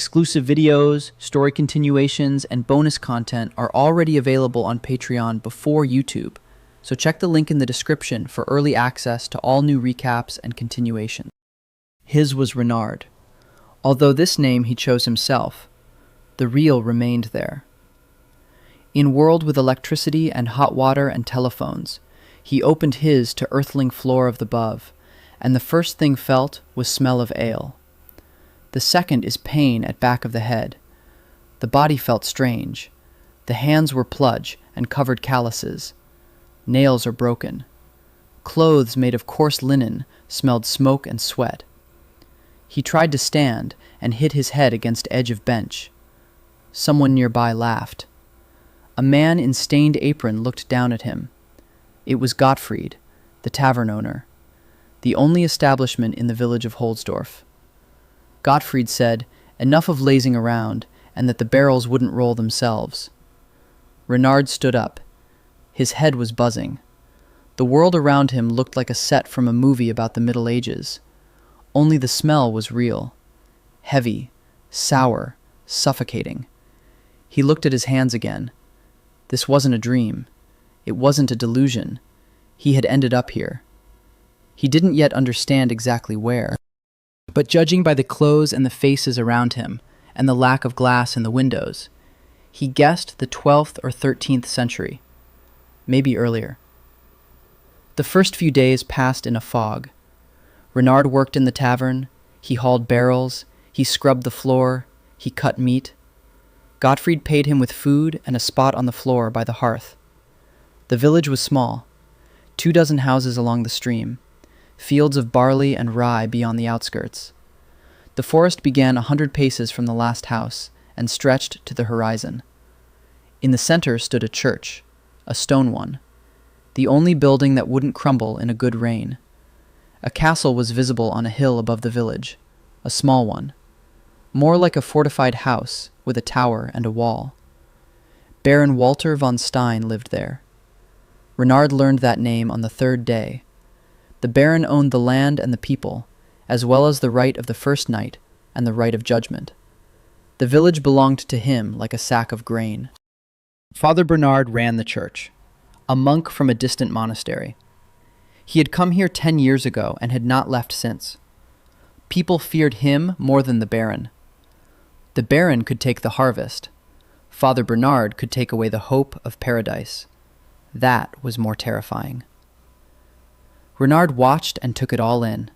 Exclusive videos, story continuations, and bonus content are already available on Patreon before YouTube, so check the link in the description for early access to all new recaps and continuations. His was Renard. Although this name he chose himself, the real remained there. In world with electricity and hot water and telephones, he opened his to earthling floor of the above, and the first thing felt was smell of ale. The second is pain at back of the head. The body felt strange. The hands were pludge and covered calluses. Nails are broken. Clothes made of coarse linen smelled smoke and sweat. He tried to stand and hit his head against edge of bench. Someone nearby laughed. A man in stained apron looked down at him. It was Gottfried, the tavern owner, the only establishment in the village of Holzdorf. Gottfried said, enough of lazing around, and that the barrels wouldn't roll themselves. Renard stood up. His head was buzzing. The world around him looked like a set from a movie about the Middle Ages. Only the smell was real. Heavy, sour, suffocating. He looked at his hands again. This wasn't a dream. It wasn't a delusion. He had ended up here. He didn't yet understand exactly where. But judging by the clothes and the faces around him, and the lack of glass in the windows, he guessed the 12th or 13th century, maybe earlier. The first few days passed in a fog. Renard worked in the tavern, he hauled barrels, he scrubbed the floor, he cut meat. Gottfried paid him with food and a spot on the floor by the hearth. The village was small, 24 houses along the stream, fields of barley and rye beyond the outskirts. The forest began 100 paces from the last house and stretched to the horizon. In the center stood a church, a stone one, the only building that wouldn't crumble in a good rain. A castle was visible on a hill above the village, a small one, more like a fortified house with a tower and a wall. Baron Walter von Stein lived there. Renard learned that name on the third day. The Baron owned the land and the people, as well as the right of the first night and the right of judgment. The village belonged to him like a sack of grain. Father Bernard ran the church, a monk from a distant monastery. He had come here 10 years ago and had not left since. People feared him more than the Baron. The Baron could take the harvest. Father Bernard could take away the hope of paradise. That was more terrifying. Renard watched and took it all in.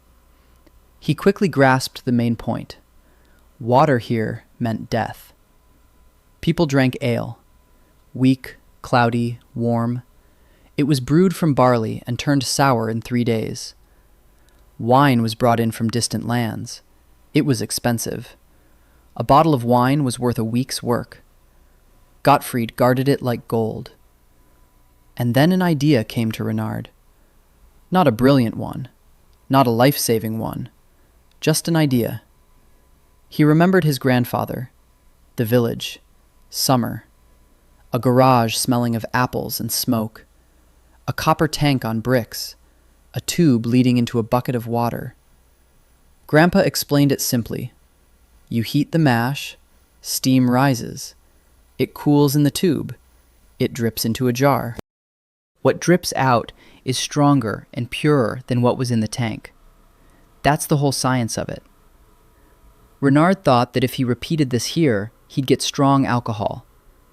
He quickly grasped the main point. Water here meant death. People drank ale. Weak, cloudy, warm. It was brewed from barley and turned sour in 3 days. Wine was brought in from distant lands. It was expensive. A bottle of wine was worth a week's work. Gottfried guarded it like gold. And then an idea came to Renard. Not a brilliant one, not a life-saving one, just an idea. He remembered his grandfather, the village, summer, a garage smelling of apples and smoke, a copper tank on bricks, a tube leading into a bucket of water. Grandpa explained it simply. You heat the mash, steam rises. It cools in the tube. It drips into a jar. What drips out is stronger and purer than what was in the tank. That's the whole science of it. Renard thought that if he repeated this here, he'd get strong alcohol.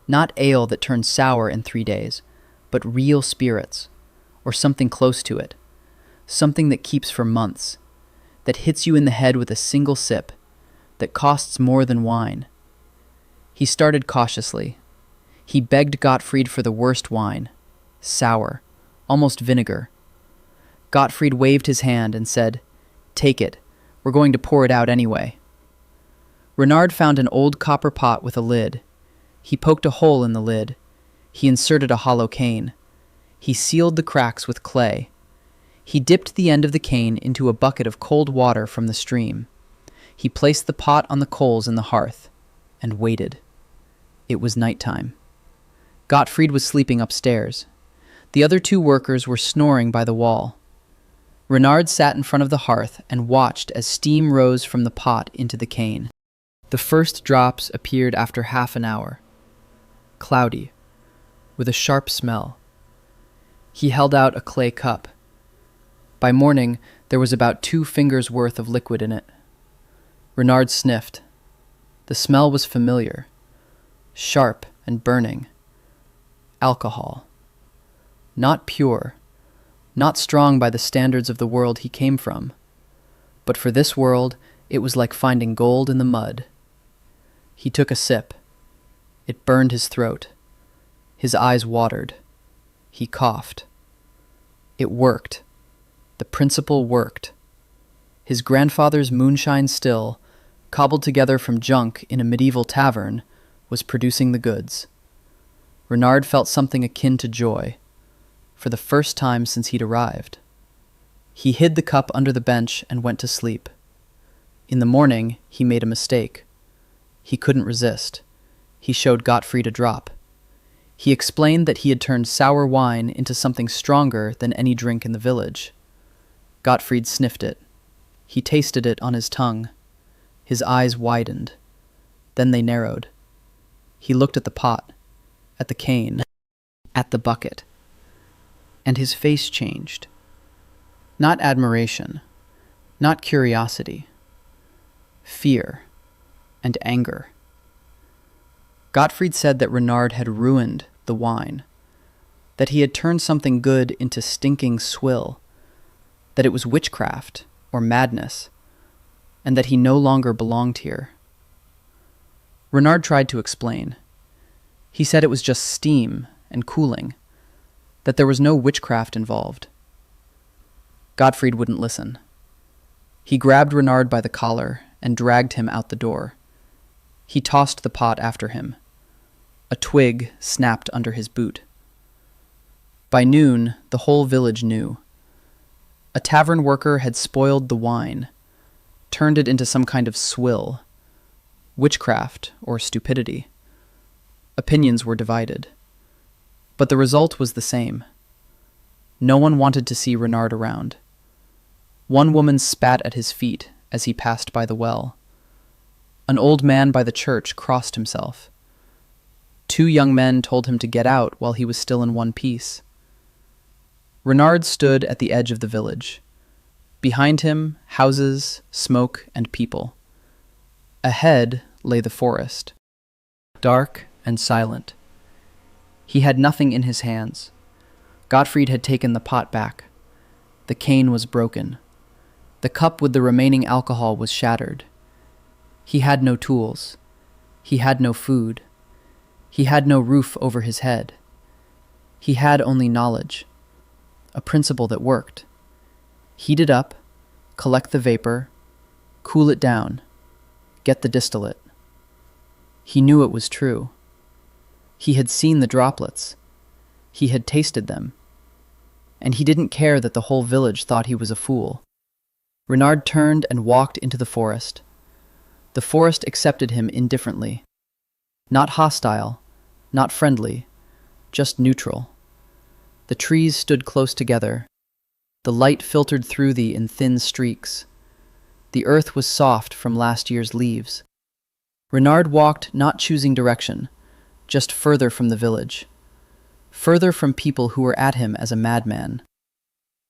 Not ale that turns sour in 3 days, but real spirits, or something close to it. Something that keeps for months, that hits you in the head with a single sip, that costs more than wine. He started cautiously. He begged Gottfried for the worst wine, sour, almost vinegar. Gottfried waved his hand and said, "Take it. We're going to pour it out anyway." Renard found an old copper pot with a lid. He poked a hole in the lid. He inserted a hollow cane. He sealed the cracks with clay. He dipped the end of the cane into a bucket of cold water from the stream. He placed the pot on the coals in the hearth and waited. It was nighttime. Gottfried was sleeping upstairs. The other 2 workers were snoring by the wall. Renard sat in front of the hearth and watched as steam rose from the pot into the cane. The first drops appeared after half an hour, cloudy, with a sharp smell. He held out a clay cup. By morning, there was about 2 fingers' worth of liquid in it. Renard sniffed. The smell was familiar, sharp and burning. Alcohol. Not pure, not strong by the standards of the world he came from, but for this world, it was like finding gold in the mud. He took a sip. It burned his throat. His eyes watered. He coughed. It worked. The principle worked. His grandfather's moonshine still, cobbled together from junk in a medieval tavern, was producing the goods. Renard felt something akin to joy, for the first time since he'd arrived. He hid the cup under the bench and went to sleep. In the morning, he made a mistake. He couldn't resist. He showed Gottfried a drop. He explained that he had turned sour wine into something stronger than any drink in the village. Gottfried sniffed it. He tasted it on his tongue. His eyes widened. Then they narrowed. He looked at the pot, at the cane, at the bucket, and his face changed. Not admiration, not curiosity, fear and anger. Gottfried said that Renard had ruined the wine, that he had turned something good into stinking swill, that it was witchcraft or madness, and that he no longer belonged here. Renard tried to explain. He said it was just steam and cooling, that there was no witchcraft involved. Gottfried wouldn't listen. He grabbed Renard by the collar and dragged him out the door. He tossed the pot after him. A twig snapped under his boot. By noon, the whole village knew. A tavern worker had spoiled the wine, turned it into some kind of swill, witchcraft or stupidity. Opinions were divided. But the result was the same. No one wanted to see Renard around. One woman spat at his feet as he passed by the well. An old man by the church crossed himself. 2 young men told him to get out while he was still in one piece. Renard stood at the edge of the village. Behind him, houses, smoke, and people. Ahead lay the forest, dark and silent. He had nothing in his hands. Gottfried had taken the pot back. The cane was broken. The cup with the remaining alcohol was shattered. He had no tools. He had no food. He had no roof over his head. He had only knowledge, a principle that worked. Heat it up, collect the vapor, cool it down, get the distillate. He knew it was true. He had seen the droplets. He had tasted them. And he didn't care that the whole village thought he was a fool. Renard turned and walked into the forest. The forest accepted him indifferently. Not hostile, not friendly, just neutral. The trees stood close together. The light filtered through thee in thin streaks. The earth was soft from last year's leaves. Renard walked, not choosing direction, just further from the village, further from people who were at him as a madman.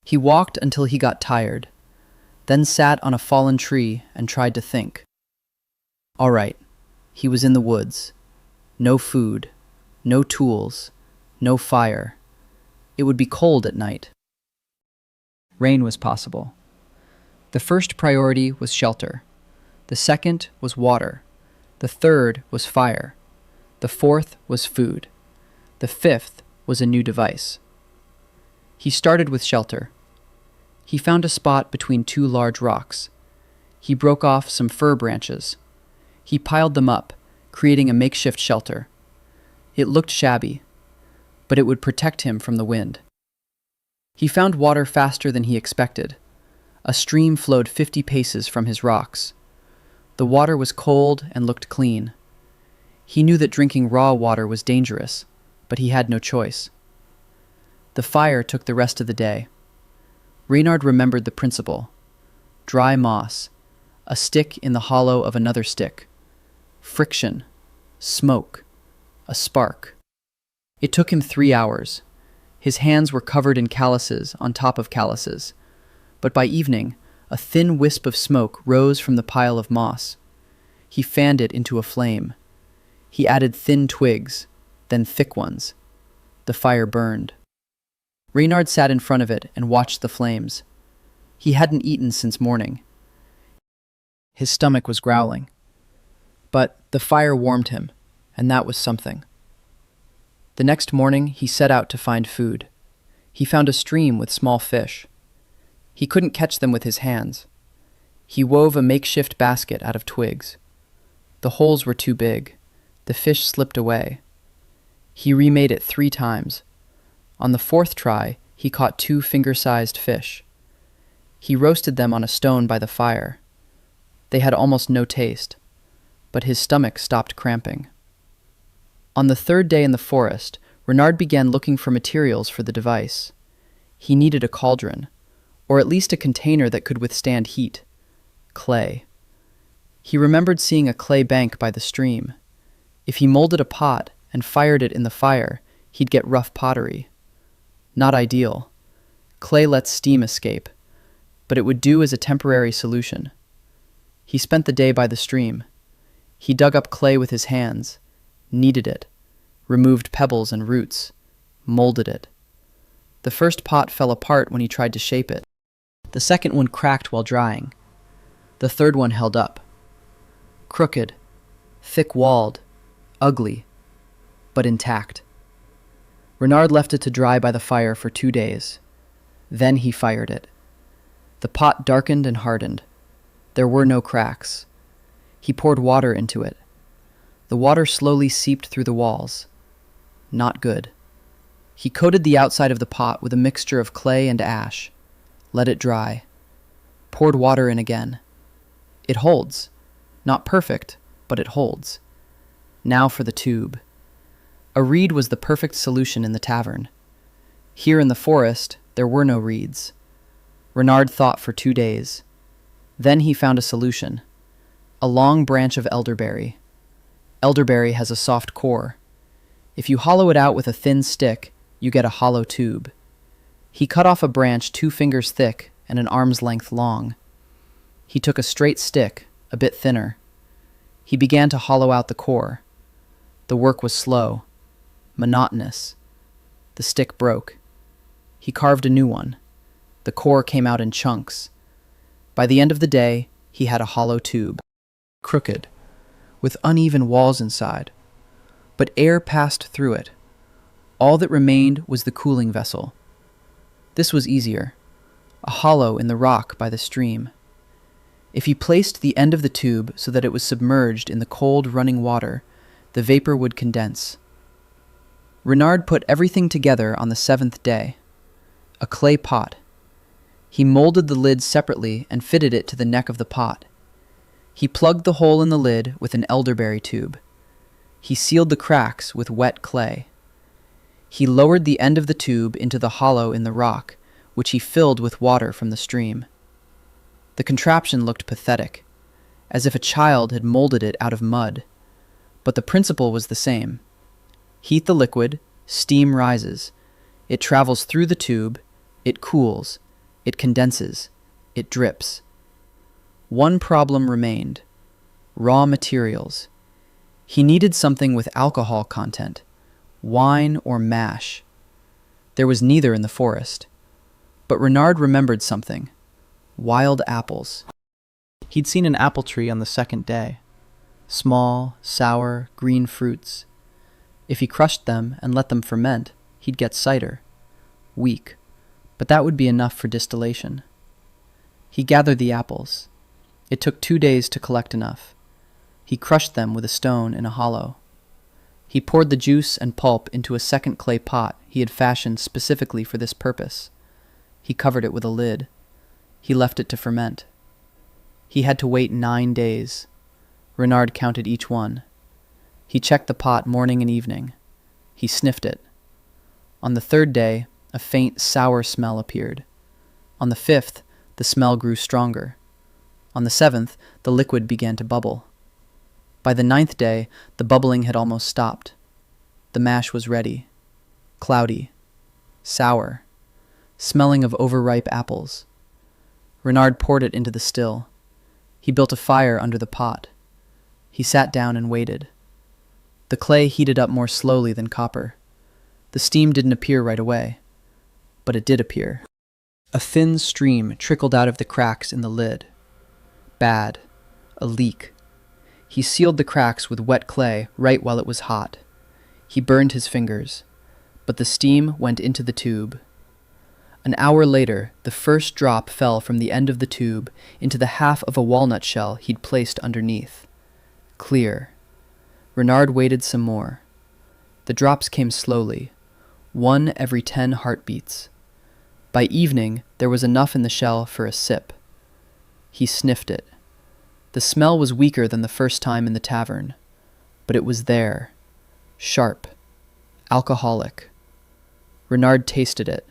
He walked until he got tired, then sat on a fallen tree and tried to think. All right, he was in the woods. No food, no tools, no fire. It would be cold at night. Rain was possible. The first priority was shelter. The second was water. The third was fire. The fourth was food. The fifth was a new device. He started with shelter. He found a spot between 2 large rocks. He broke off some fir branches. He piled them up, creating a makeshift shelter. It looked shabby, but it would protect him from the wind. He found water faster than he expected. A stream flowed 50 paces from his rocks. The water was cold and looked clean. He knew that drinking raw water was dangerous, but he had no choice. The fire took the rest of the day. Renard remembered the principle. Dry moss, a stick in the hollow of another stick, friction, smoke, a spark. It took him 3 hours. His hands were covered in calluses on top of calluses, but by evening, a thin wisp of smoke rose from the pile of moss. He fanned it into a flame. He added thin twigs, then thick ones. The fire burned. Reynard sat in front of it and watched the flames. He hadn't eaten since morning. His stomach was growling. But the fire warmed him, and that was something. The next morning, he set out to find food. He found a stream with small fish. He couldn't catch them with his hands. He wove a makeshift basket out of twigs. The holes were too big. The fish slipped away. He remade it 3 times. On the 4th try, he caught 2 finger-sized fish. He roasted them on a stone by the fire. They had almost no taste, but his stomach stopped cramping. On the 3rd day in the forest, Reynard began looking for materials for the device. He needed a cauldron, or at least a container that could withstand heat. Clay. He remembered seeing a clay bank by the stream. If he molded a pot and fired it in the fire, he'd get rough pottery. Not ideal. Clay lets steam escape, but it would do as a temporary solution. He spent the day by the stream. He dug up clay with his hands, kneaded it, removed pebbles and roots, molded it. The first pot fell apart when he tried to shape it. The second one cracked while drying. The third one held up. Crooked, thick-walled, ugly, but intact. Reynard left it to dry by the fire for 2 days. Then he fired it. The pot darkened and hardened. There were no cracks. He poured water into it. The water slowly seeped through the walls. Not good. He coated the outside of the pot with a mixture of clay and ash. Let it dry. Poured water in again. It holds. Not perfect, but it holds. Now for the tube. A reed was the perfect solution in the tavern. Here in the forest, there were no reeds. Reynard thought for 2 days. Then he found a solution. A long branch of elderberry. Elderberry has a soft core. If you hollow it out with a thin stick, you get a hollow tube. He cut off a branch 2 fingers thick and an arm's length long. He took a straight stick, a bit thinner. He began to hollow out the core. The work was slow, monotonous. The stick broke. He carved a new one. The core came out in chunks. By the end of the day, he had a hollow tube. Crooked, with uneven walls inside. But air passed through it. All that remained was the cooling vessel. This was easier. A hollow in the rock by the stream. If he placed the end of the tube so that it was submerged in the cold running water, the vapor would condense. Reynard put everything together on the 7th day. A clay pot. He molded the lid separately and fitted it to the neck of the pot. He plugged the hole in the lid with an elderberry tube. He sealed the cracks with wet clay. He lowered the end of the tube into the hollow in the rock, which he filled with water from the stream. The contraption looked pathetic, as if a child had molded it out of mud. But the principle was the same. Heat the liquid, steam rises. It travels through the tube, it cools, it condenses, it drips. One problem remained: raw materials. He needed something with alcohol content, wine or mash. There was neither in the forest. But Reynard remembered something: wild apples. He'd seen an apple tree on the 2nd day. Small, sour, green fruits. If he crushed them and let them ferment, he'd get cider. Weak, but that would be enough for distillation. He gathered the apples. It took 2 days to collect enough. He crushed them with a stone in a hollow. He poured the juice and pulp into a second clay pot he had fashioned specifically for this purpose. He covered it with a lid. He left it to ferment. He had to wait 9 days. Reynard counted each one. He checked the pot morning and evening. He sniffed it. On the 3rd day, a faint, sour smell appeared. On the 5th, the smell grew stronger. On the 7th, the liquid began to bubble. By the 9th day, the bubbling had almost stopped. The mash was ready, cloudy, sour, smelling of overripe apples. Renard poured it into the still. He built a fire under the pot. He sat down and waited. The clay heated up more slowly than copper. The steam didn't appear right away, but it did appear. A thin stream trickled out of the cracks in the lid. Bad. A leak. He sealed the cracks with wet clay right while it was hot. He burned his fingers, but the steam went into the tube. An hour later, the first drop fell from the end of the tube into the half of a walnut shell he'd placed underneath. Clear. Renard waited some more. The drops came slowly, 1 every 10 heartbeats. By evening, there was enough in the shell for a sip. He sniffed it. The smell was weaker than the first time in the tavern, but it was there. Sharp. Alcoholic. Renard tasted it.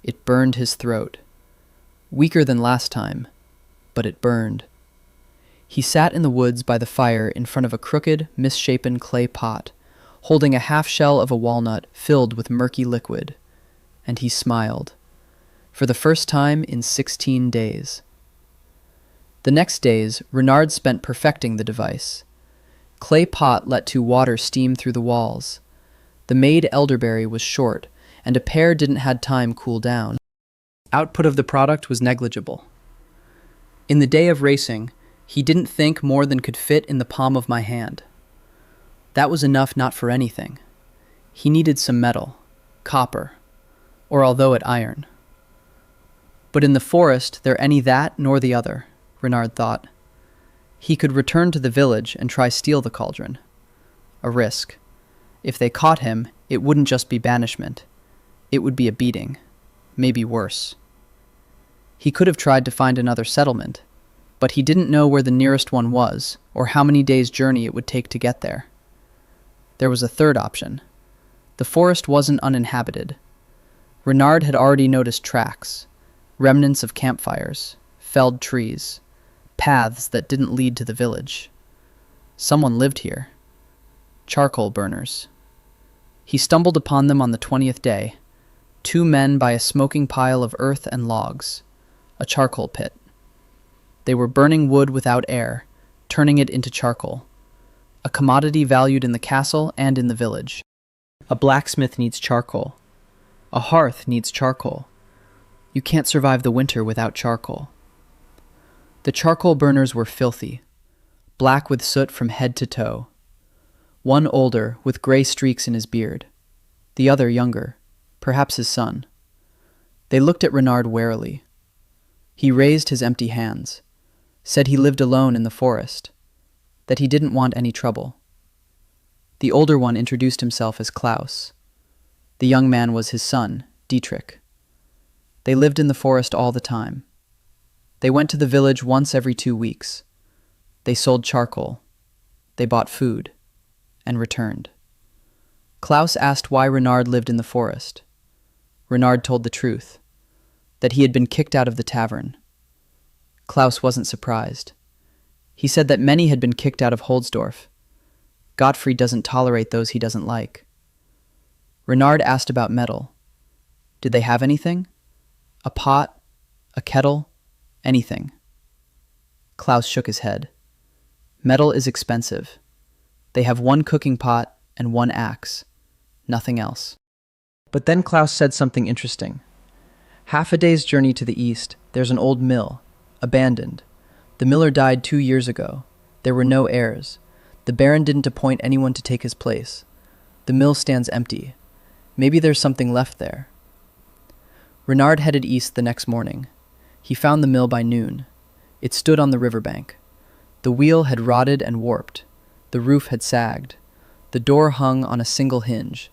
It burned his throat. Weaker than last time, but it burned. He sat in the woods by the fire in front of a crooked, misshapen clay pot, holding a half shell of a walnut filled with murky liquid, and he smiled. For the first time in 16 days. The next days, Renard spent perfecting the device. Clay pot let 2 water steam through the walls. The made elderberry was short, and a pear didn't had time cool down. Output of the product was negligible. In the day of racing, he didn't think more than could fit in the palm of my hand. That was enough not for anything. He needed some metal, copper, or although it iron. But in the forest, there any that nor the other, Renard thought. He could return to the village and try steal the cauldron. A risk. If they caught him, it wouldn't just be banishment. It would be a beating, maybe worse. He could have tried to find another settlement, but he didn't know where the nearest one was or how many days' journey it would take to get there. There was a third option. The forest wasn't uninhabited. Renard had already noticed tracks, remnants of campfires, felled trees, paths that didn't lead to the village. Someone lived here. Charcoal burners. He stumbled upon them on the 20th day, 2 men by a smoking pile of earth and logs, a charcoal pit. They were burning wood without air, turning it into charcoal, a commodity valued in the castle and in the village. A blacksmith needs charcoal. A hearth needs charcoal. You can't survive the winter without charcoal. The charcoal burners were filthy, black with soot from head to toe. One older, with gray streaks in his beard. The other younger, perhaps his son. They looked at Renard warily. He raised his empty hands, said he lived alone in the forest, that he didn't want any trouble. The older one introduced himself as Klaus. The young man was his son, Dietrich. They lived in the forest all the time. They went to the village once every 2 weeks. They sold charcoal. They bought food, and returned. Klaus asked why Renard lived in the forest. Renard told the truth, that he had been kicked out of the tavern. Klaus wasn't surprised. He said that many had been kicked out of Holzdorf. Gottfried doesn't tolerate those he doesn't like. Renard asked about metal. Did they have anything? A pot? A kettle? Anything. Klaus shook his head. Metal is expensive. They have 1 cooking pot and 1 axe. Nothing else. But then Klaus said something interesting. Half a day's journey to the east, there's an old mill, abandoned. The miller died 2 years ago. There were no heirs. The Baron didn't appoint anyone to take his place. The mill stands empty. Maybe there's something left there. Renard headed east the next morning. He found the mill by noon. It stood on the riverbank. The wheel had rotted and warped. The roof had sagged. The door hung on a single hinge.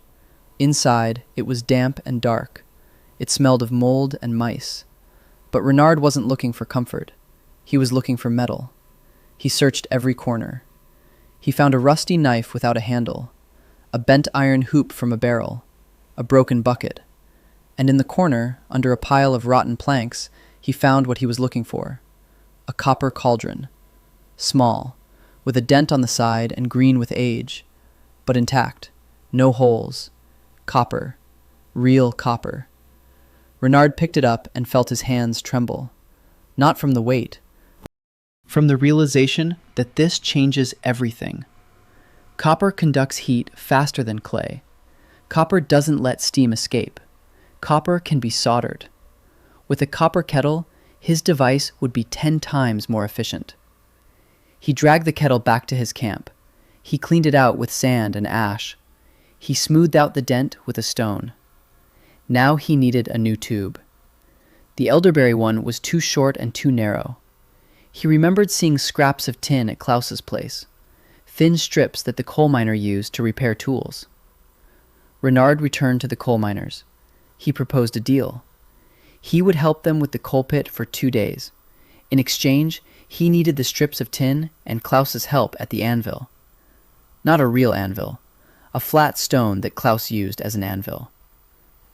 Inside, it was damp and dark. It smelled of mold and mice. But Renard wasn't looking for comfort. He was looking for metal. He searched every corner. He found a rusty knife without a handle, a bent iron hoop from a barrel, a broken bucket. And in the corner, under a pile of rotten planks, he found what he was looking for, a copper cauldron. Small, with a dent on the side and green with age, but intact, no holes, copper, real copper. Renard picked it up and felt his hands tremble, not from the weight, from the realization that this changes everything. Copper conducts heat faster than clay. Copper doesn't let steam escape. Copper can be soldered. With a copper kettle, his device would be 10 times more efficient. He dragged the kettle back to his camp. He cleaned it out with sand and ash. He smoothed out the dent with a stone. Now he needed a new tube. The elderberry one was too short and too narrow. He remembered seeing scraps of tin at Klaus's place, thin strips that the coal miner used to repair tools. Renard returned to the coal miners. He proposed a deal. He would help them with the coal pit for 2 days. In exchange, he needed the strips of tin and Klaus's help at the anvil. Not a real anvil, a flat stone that Klaus used as an anvil.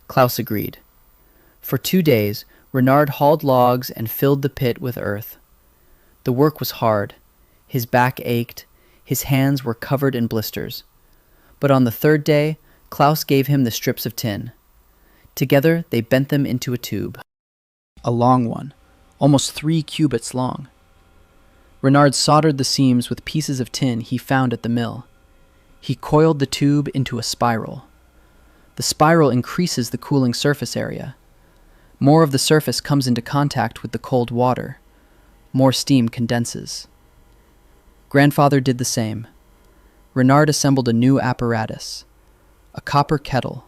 Klaus agreed. For 2 days, Renard hauled logs and filled the pit with earth. The work was hard. His back ached. His hands were covered in blisters. But on the 3rd day, Klaus gave him the strips of tin. Together, they bent them into a tube. A long one, almost 3 cubits long. Renard soldered the seams with pieces of tin he found at the mill. He coiled the tube into a spiral. The spiral increases the cooling surface area. More of the surface comes into contact with the cold water. More steam condenses. Grandfather did the same. Renard assembled a new apparatus, a copper kettle.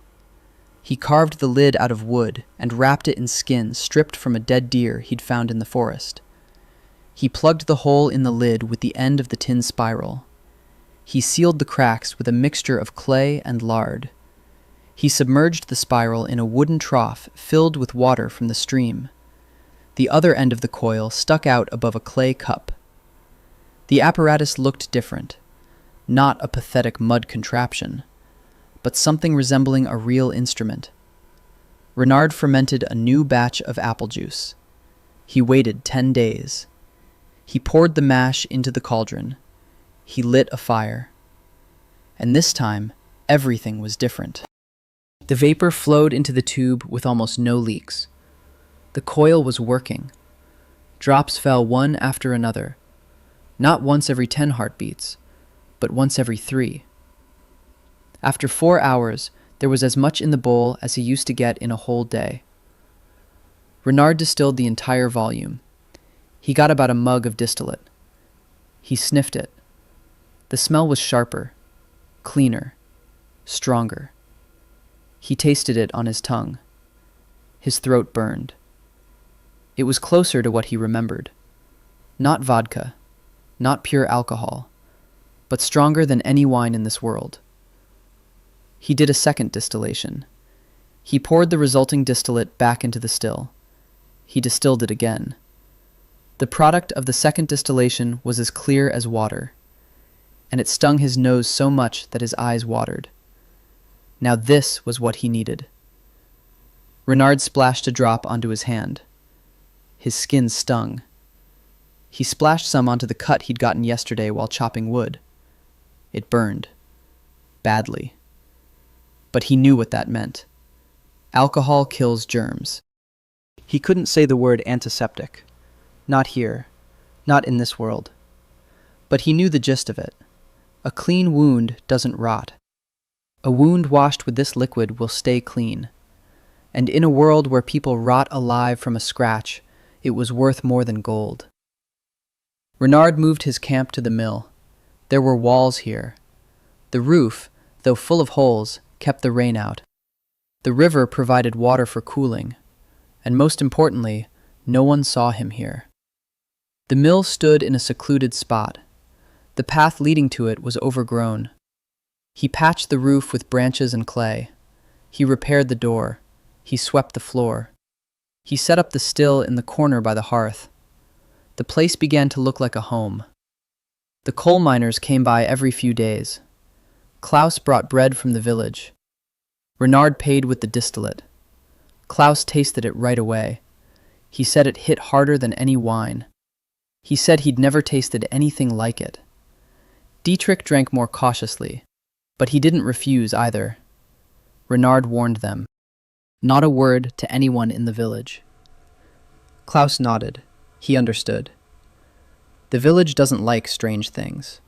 He carved the lid out of wood and wrapped it in skin stripped from a dead deer he'd found in the forest. He plugged the hole in the lid with the end of the tin spiral. He sealed the cracks with a mixture of clay and lard. He submerged the spiral in a wooden trough filled with water from the stream. The other end of the coil stuck out above a clay cup. The apparatus looked different, not a pathetic mud contraption, but something resembling a real instrument. Renard fermented a new batch of apple juice. He waited 10 days. He poured the mash into the cauldron. He lit a fire. And this time, everything was different. The vapor flowed into the tube with almost no leaks. The coil was working. Drops fell one after another, not once every 10 heartbeats, but once every 3. After 4 hours, there was as much in the bowl as he used to get in a whole day. Renard distilled the entire volume. He got about a mug of distillate. He sniffed it. The smell was sharper, cleaner, stronger. He tasted it on his tongue. His throat burned. It was closer to what he remembered. Not vodka, not pure alcohol, but stronger than any wine in this world. He did a second distillation. He poured the resulting distillate back into the still. He distilled it again. The product of the second distillation was as clear as water, and it stung his nose so much that his eyes watered. Now this was what he needed. Renard splashed a drop onto his hand. His skin stung. He splashed some onto the cut he'd gotten yesterday while chopping wood. It burned. Badly. But he knew what that meant. Alcohol kills germs. He couldn't say the word antiseptic. Not here. Not in this world. But he knew the gist of it. A clean wound doesn't rot. A wound washed with this liquid will stay clean. And in a world where people rot alive from a scratch, it was worth more than gold. Renard moved his camp to the mill. There were walls here. The roof, though full of holes, kept the rain out. The river provided water for cooling, and most importantly, no one saw him here. The mill stood in a secluded spot. The path leading to it was overgrown. He patched the roof with branches and clay. He repaired the door. He swept the floor. He set up the still in the corner by the hearth. The place began to look like a home. The coal miners came by every few days. Klaus brought bread from the village. Renard paid with the distillate. Klaus tasted it right away. He said it hit harder than any wine. He said he'd never tasted anything like it. Dietrich drank more cautiously, but he didn't refuse either. Renard warned them. Not a word to anyone in the village. Klaus nodded. He understood. The village doesn't like strange things,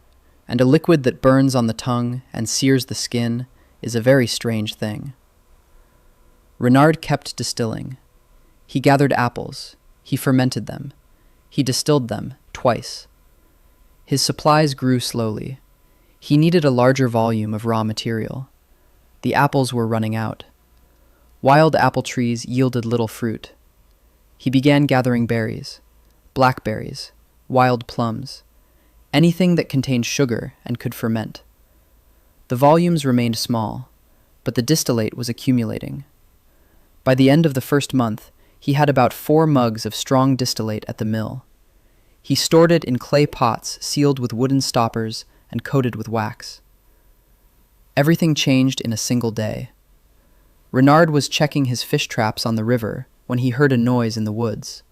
and a liquid that burns on the tongue and sears the skin is a very strange thing. Renard kept distilling. He gathered apples. He fermented them. He distilled them twice. His supplies grew slowly. He needed a larger volume of raw material. The apples were running out. Wild apple trees yielded little fruit. He began gathering berries, blackberries, wild plums, anything that contained sugar and could ferment. The volumes remained small, but the distillate was accumulating. By the end of the first month, he had about 4 mugs of strong distillate at the mill. He stored it in clay pots sealed with wooden stoppers and coated with wax. Everything changed in a single day. Renard was checking his fish traps on the river when he heard a noise in the woods.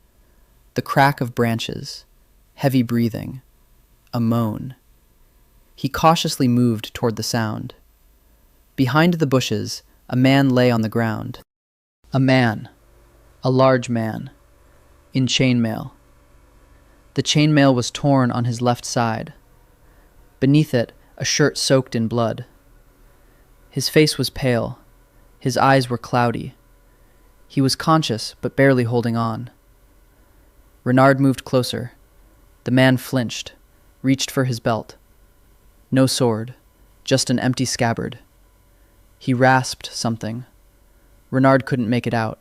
The crack of branches, heavy breathing, a moan. He cautiously moved toward the sound. Behind the bushes, a man lay on the ground. A man, a large man, in chainmail. The chainmail was torn on his left side. Beneath it, a shirt soaked in blood. His face was pale. His eyes were cloudy. He was conscious, but barely holding on. Renard moved closer. The man flinched, reached for his belt. No sword, just an empty scabbard. He rasped something. Renard couldn't make it out.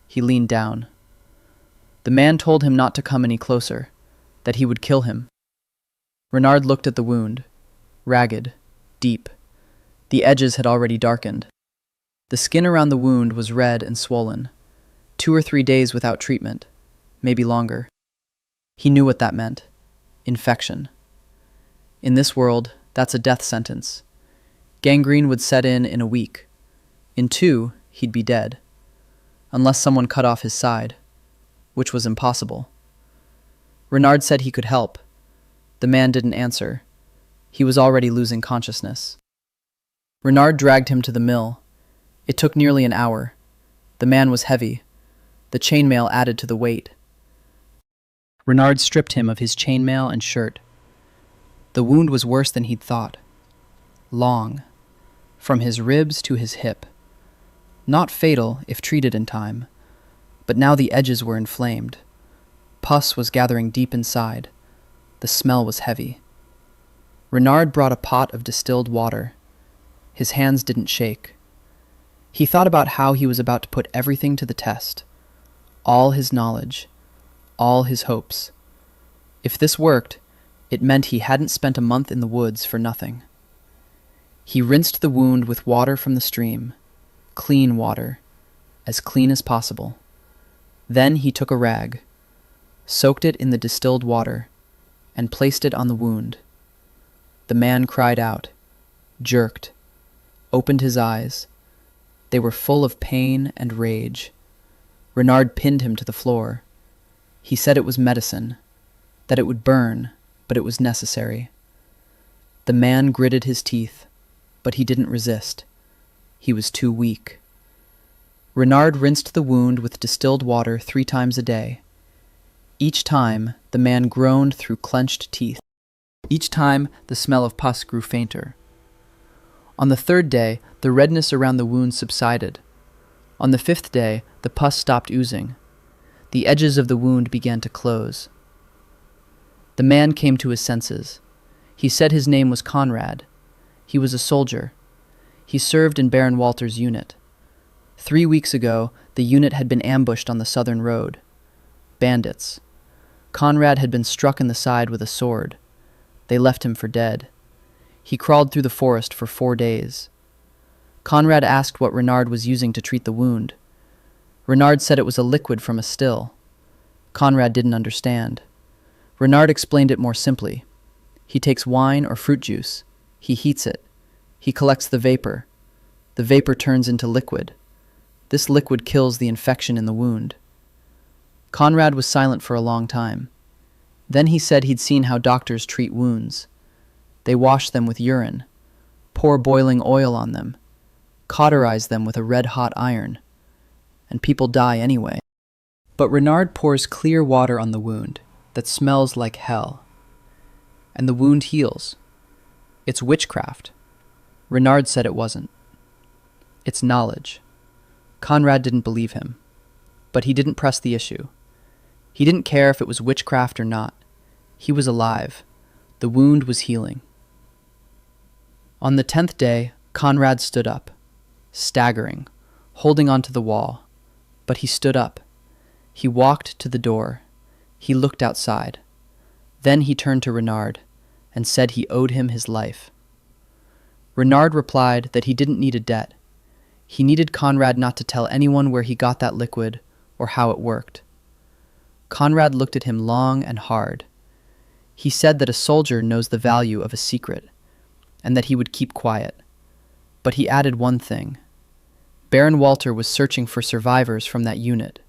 He leaned down. The man told him not to come any closer, that he would kill him. Renard looked at the wound, ragged, deep. The edges had already darkened. The skin around the wound was red and swollen. 2 or 3 days without treatment, maybe longer. He knew what that meant. Infection. In this world, that's a death sentence. Gangrene would set in a week. In 2, he'd be dead. Unless someone cut off his side, which was impossible. Renard said he could help. The man didn't answer. He was already losing consciousness. Renard dragged him to the mill. It took nearly an hour. The man was heavy. The chainmail added to the weight. Renard stripped him of his chainmail and shirt. The wound was worse than he'd thought. Long, from his ribs to his hip. Not fatal if treated in time, but now the edges were inflamed. Pus was gathering deep inside. The smell was heavy. Renard brought a pot of distilled water. His hands didn't shake. He thought about how he was about to put everything to the test. All his knowledge, all his hopes. If this worked, it meant he hadn't spent a month in the woods for nothing. He rinsed the wound with water from the stream, clean water, as clean as possible. Then he took a rag, soaked it in the distilled water, and placed it on the wound. The man cried out, jerked, opened his eyes. They were full of pain and rage. Renard pinned him to the floor. He said it was medicine, that it would burn, but it was necessary. The man gritted his teeth, but he didn't resist. He was too weak. Renard rinsed the wound with distilled water 3 times a day. Each time, the man groaned through clenched teeth. Each time, the smell of pus grew fainter. On the 3rd day, the redness around the wound subsided. On the 5th day, the pus stopped oozing. The edges of the wound began to close. The man came to his senses. He said his name was Conrad. He was a soldier. He served in Baron Walter's unit. 3 weeks ago, the unit had been ambushed on the southern road. Bandits. Conrad had been struck in the side with a sword. They left him for dead. He crawled through the forest for 4 days. Conrad asked what Renard was using to treat the wound. Renard said it was a liquid from a still. Conrad didn't understand. Renard explained it more simply. He takes wine or fruit juice. He heats it. He collects the vapor. The vapor turns into liquid. This liquid kills the infection in the wound. Conrad was silent for a long time. Then he said he'd seen how doctors treat wounds. They wash them with urine, pour boiling oil on them, cauterize them with a red-hot iron, and people die anyway. But Renard pours clear water on the wound that smells like hell, and the wound heals. It's witchcraft. Renard said it wasn't. It's knowledge. Conrad didn't believe him, but he didn't press the issue. He didn't care if it was witchcraft or not. He was alive. The wound was healing. On the 10th day, Conrad stood up, staggering, holding onto the wall. But he stood up. He walked to the door. He looked outside. Then he turned to Renard and said he owed him his life. Renard replied that he didn't need a debt. He needed Conrad not to tell anyone where he got that liquid or how it worked. Conrad looked at him long and hard. He said that a soldier knows the value of a secret and that he would keep quiet. But he added one thing. Baron Walter was searching for survivors from that unit.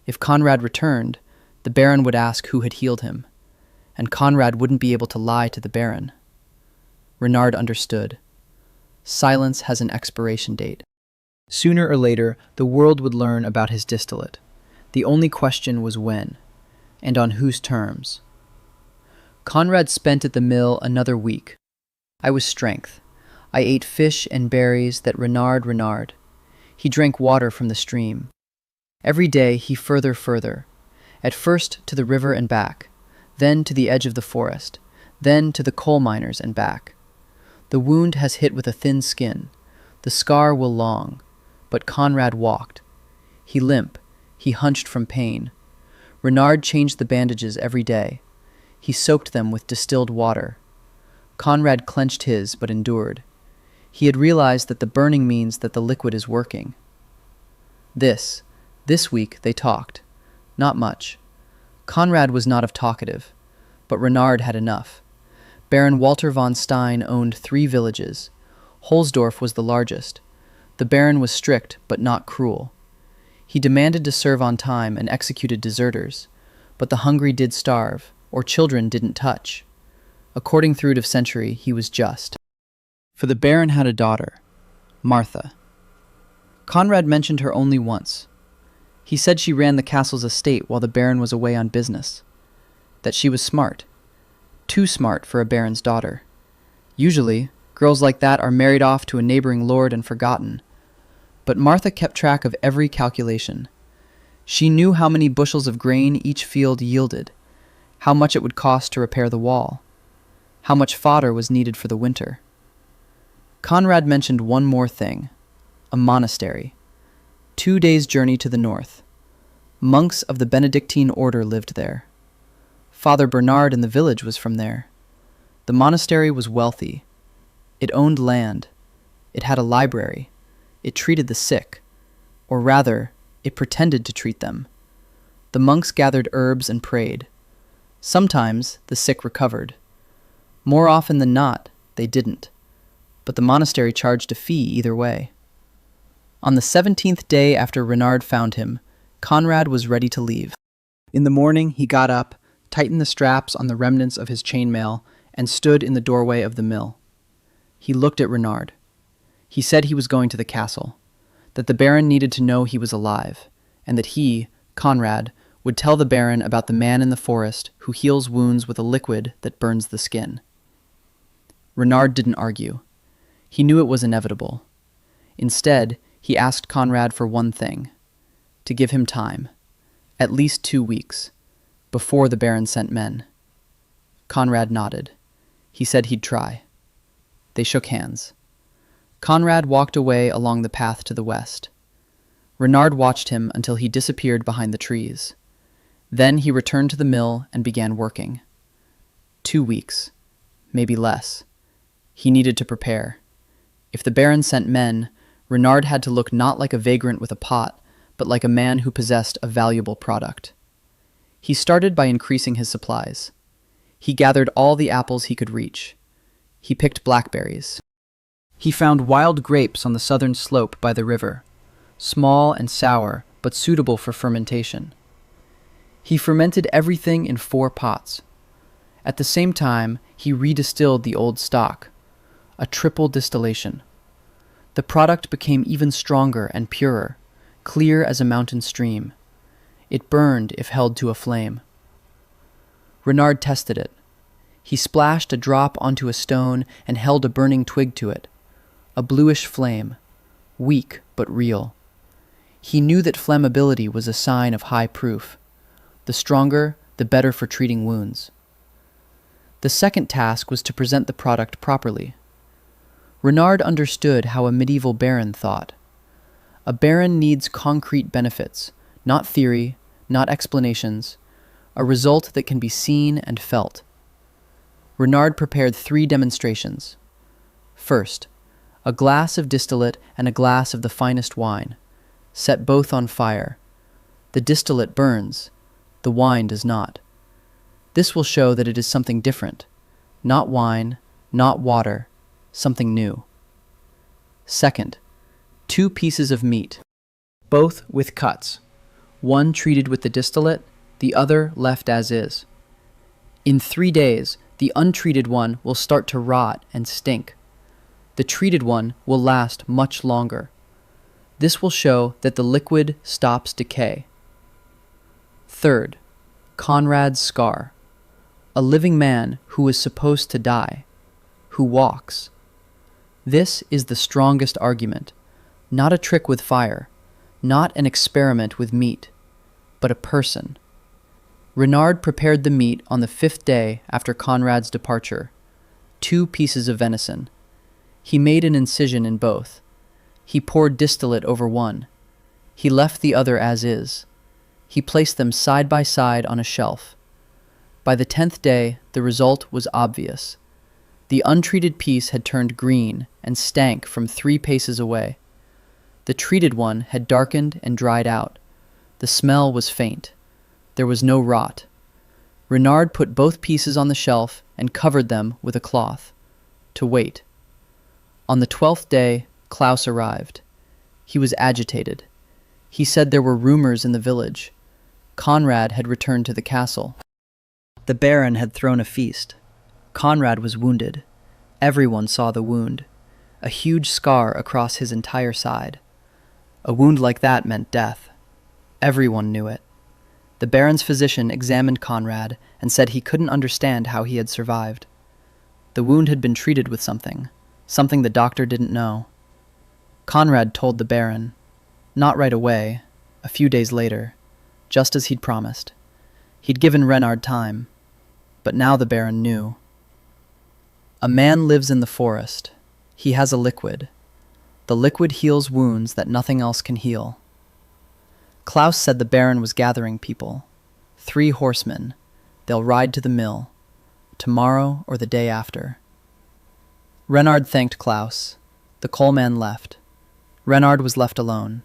If Conrad returned, the Baron would ask who had healed him, and Conrad wouldn't be able to lie to the Baron. Renard understood. Silence has an expiration date. Sooner or later, the world would learn about his distillate. The only question was when, and on whose terms. Conrad spent at the mill another week. I was strength. I ate fish and berries that Renard. He drank water from the stream. Every day he further, at first to the river and back, then to the edge of the forest, then to the coal miners and back. The wound has hit with a thin skin. The scar will long. But Conrad walked. He limped. He hunched from pain. Renard changed the bandages every day. He soaked them with distilled water. Conrad clenched his, but endured. He had realized that the burning means that the liquid is working. This week they talked. Not much. Conrad was not talkative, but Renard had enough. Baron Walter von Stein owned 3 villages. Holsdorf was the largest. The Baron was strict, but not cruel. He demanded to serve on time and executed deserters, but the hungry did starve, or children didn't touch. According through of century, he was just. For the Baron had a daughter, Martha. Conrad mentioned her only once. He said she ran the castle's estate while the Baron was away on business. That she was smart. Too smart for a Baron's daughter. Usually, girls like that are married off to a neighboring lord and forgotten. But Martha kept track of every calculation. She knew how many bushels of grain each field yielded, how much it would cost to repair the wall, how much fodder was needed for the winter. Conrad mentioned one more thing, a monastery. 2 days' journey to the north. Monks of the Benedictine order lived there. Father Bernard in the village was from there. The monastery was wealthy. It owned land. It had a library. It treated the sick. Or rather, it pretended to treat them. The monks gathered herbs and prayed. Sometimes the sick recovered. More often than not, they didn't. But the monastery charged a fee either way. On the 17th day after Renard found him, Conrad was ready to leave. In the morning, he got up, tightened the straps on the remnants of his chainmail, and stood in the doorway of the mill. He looked at Renard. He said he was going to the castle, that the Baron needed to know he was alive, and that he, Conrad, would tell the Baron about the man in the forest who heals wounds with a liquid that burns the skin. Renard didn't argue. He knew it was inevitable. Instead, he asked Conrad for one thing, to give him time, at least 2 weeks, before the Baron sent men. Conrad nodded. He said he'd try. They shook hands. Conrad walked away along the path to the west. Renard watched him until he disappeared behind the trees. Then he returned to the mill and began working. 2 weeks, maybe less. He needed to prepare. If the Baron sent men, Renard had to look not like a vagrant with a pot, but like a man who possessed a valuable product. He started by increasing his supplies. He gathered all the apples he could reach. He picked blackberries. He found wild grapes on the southern slope by the river, small and sour, but suitable for fermentation. He fermented everything in 4 pots. At the same time, he redistilled the old stock, a triple distillation. The product became even stronger and purer, clear as a mountain stream. It burned if held to a flame. Renard tested it. He splashed a drop onto a stone and held a burning twig to it. A bluish flame, weak but real. He knew that flammability was a sign of high proof. The stronger, the better for treating wounds. The second task was to present the product properly. Renard understood how a medieval baron thought. A baron needs concrete benefits, not theory, not explanations, a result that can be seen and felt. Renard prepared 3 demonstrations. First, a glass of distillate and a glass of the finest wine. Set both on fire. The distillate burns, the wine does not. This will show that it is something different. Not wine, not water, something new. Second, 2 pieces of meat, both with cuts. One treated with the distillate, the other left as is. In 3 days, the untreated one will start to rot and stink. The treated one will last much longer. This will show that the liquid stops decay. Third, Conrad's scar. A living man who is supposed to die, who walks. This is the strongest argument, not a trick with fire, not an experiment with meat, but a person. Renard prepared the meat on the 5th day after Conrad's departure, 2 pieces of venison. He made an incision in both. He poured distillate over one. He left the other as is. He placed them side by side on a shelf. By the 10th day, the result was obvious. The untreated piece had turned green and stank from 3 paces away. The treated one had darkened and dried out. The smell was faint. There was no rot. Renard put both pieces on the shelf and covered them with a cloth. To wait. On the 12th day, Klaus arrived. He was agitated. He said there were rumors in the village. Conrad had returned to the castle. The baron had thrown a feast. Conrad was wounded. Everyone saw the wound. A huge scar across his entire side. A wound like that meant death. Everyone knew it. The baron's physician examined Conrad and said he couldn't understand how he had survived. The wound had been treated with something the doctor didn't know. Conrad told the baron, not right away, a few days later, just as he'd promised. He'd given Renard time, but now the baron knew. A man lives in the forest. He has a liquid. The liquid heals wounds that nothing else can heal. Klaus said the baron was gathering people. 3 horsemen. They'll ride to the mill. Tomorrow or the day after. Renard thanked Klaus. The coalman left. Renard was left alone.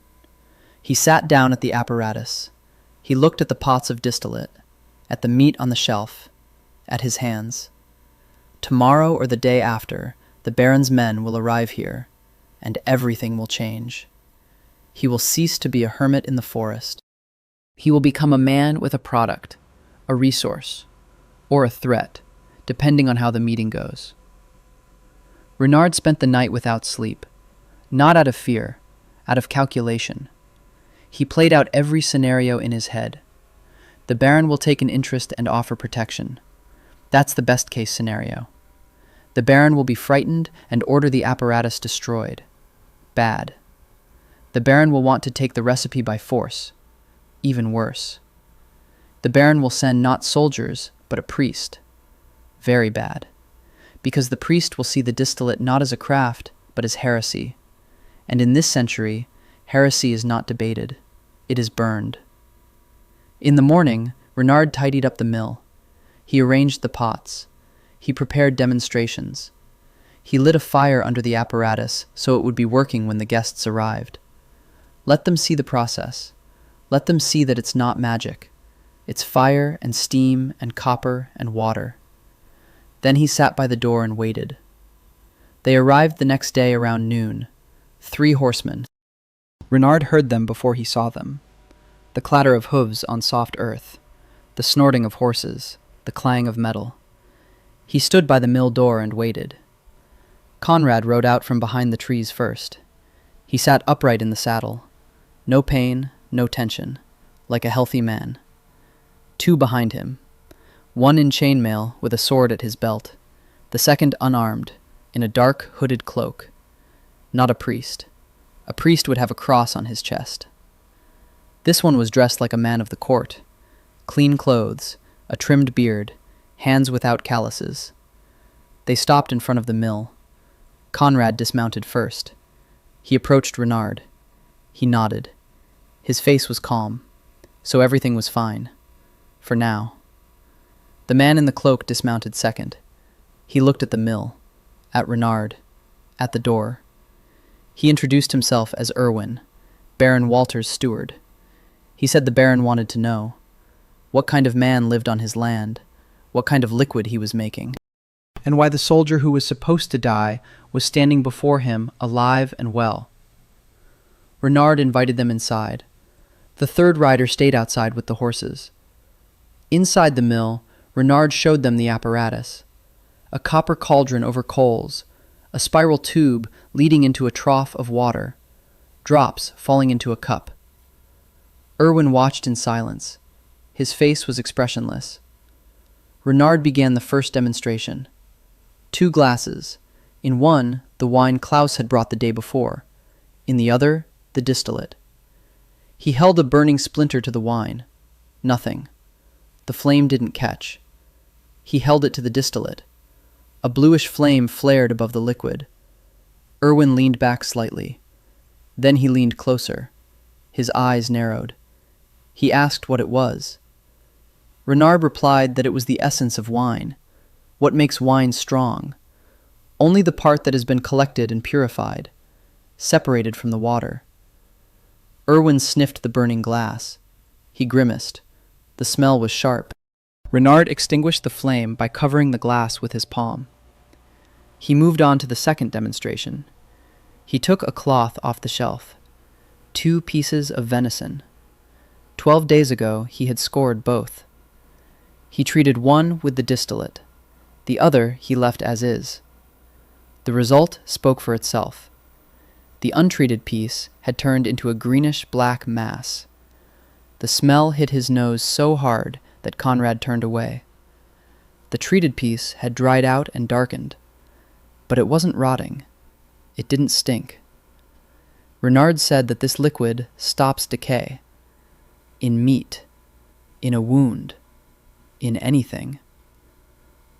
He sat down at the apparatus. He looked at the pots of distillate, at the meat on the shelf, at his hands. Tomorrow or the day after, the baron's men will arrive here, and everything will change. He will cease to be a hermit in the forest. He will become a man with a product, a resource, or a threat, depending on how the meeting goes. Renard spent the night without sleep, not out of fear, out of calculation. He played out every scenario in his head. The baron will take an interest and offer protection. That's the best-case scenario. The baron will be frightened and order the apparatus destroyed. Bad. The baron will want to take the recipe by force. Even worse. The baron will send not soldiers, but a priest. Very bad. Because the priest will see the distillate not as a craft, but as heresy. And in this century, heresy is not debated. It is burned. In the morning, Renard tidied up the mill. He arranged the pots. He prepared demonstrations. He lit a fire under the apparatus so it would be working when the guests arrived. Let them see the process. Let them see that it's not magic. It's fire and steam and copper and water. Then he sat by the door and waited. They arrived the next day around noon. 3 horsemen. Renard heard them before he saw them. The clatter of hooves on soft earth, the snorting of horses, the clang of metal. He stood by the mill door and waited. Conrad rode out from behind the trees first. He sat upright in the saddle. No pain, no tension, like a healthy man. Two behind him. One in chainmail with a sword at his belt. The second unarmed, in a dark, hooded cloak. Not a priest. A priest would have a cross on his chest. This one was dressed like a man of the court. Clean clothes, a trimmed beard, hands without calluses. They stopped in front of the mill. Conrad dismounted first. He approached Renard. He nodded. His face was calm, so everything was fine. For now. The man in the cloak dismounted second. He looked at the mill, at Renard, at the door. He introduced himself as Irwin, Baron Walter's steward. He said the Baron wanted to know what kind of man lived on his land, what kind of liquid he was making, and why the soldier who was supposed to die was standing before him alive and well. Renard invited them inside. The third rider stayed outside with the horses. Inside the mill, Renard showed them the apparatus. A copper cauldron over coals, a spiral tube leading into a trough of water, drops falling into a cup. Irwin watched in silence. His face was expressionless. Renard began the first demonstration. 2 glasses. In one, the wine Klaus had brought the day before. In the other, the distillate. He held a burning splinter to the wine. Nothing. The flame didn't catch. He held it to the distillate. A bluish flame flared above the liquid. Irwin leaned back slightly. Then he leaned closer. His eyes narrowed. He asked what it was. Renard replied that it was the essence of wine. What makes wine strong? Only the part that has been collected and purified, separated from the water. Irwin sniffed the burning glass. He grimaced. The smell was sharp. Renard extinguished the flame by covering the glass with his palm. He moved on to the second demonstration. He took a cloth off the shelf. 2 pieces of venison. 12 days ago, he had scored both. He treated one with the distillate. The other he left as is. The result spoke for itself. The untreated piece had turned into a greenish-black mass. The smell hit his nose so hard that Conrad turned away. The treated piece had dried out and darkened, but it wasn't rotting. It didn't stink. Renard said that this liquid stops decay. In meat, in a wound, in anything.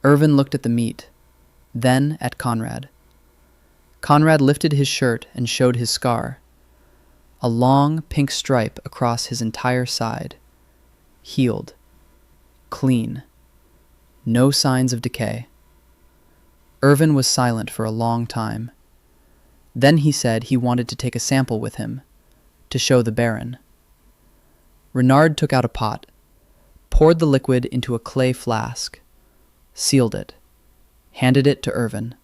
Irwin looked at the meat, then at Conrad. Conrad lifted his shirt and showed his scar. A long pink stripe across his entire side. Healed. Clean. No signs of decay. Irwin was silent for a long time. Then he said he wanted to take a sample with him, to show the Baron. Renard took out a pot, poured the liquid into a clay flask, sealed it, handed it to Irwin.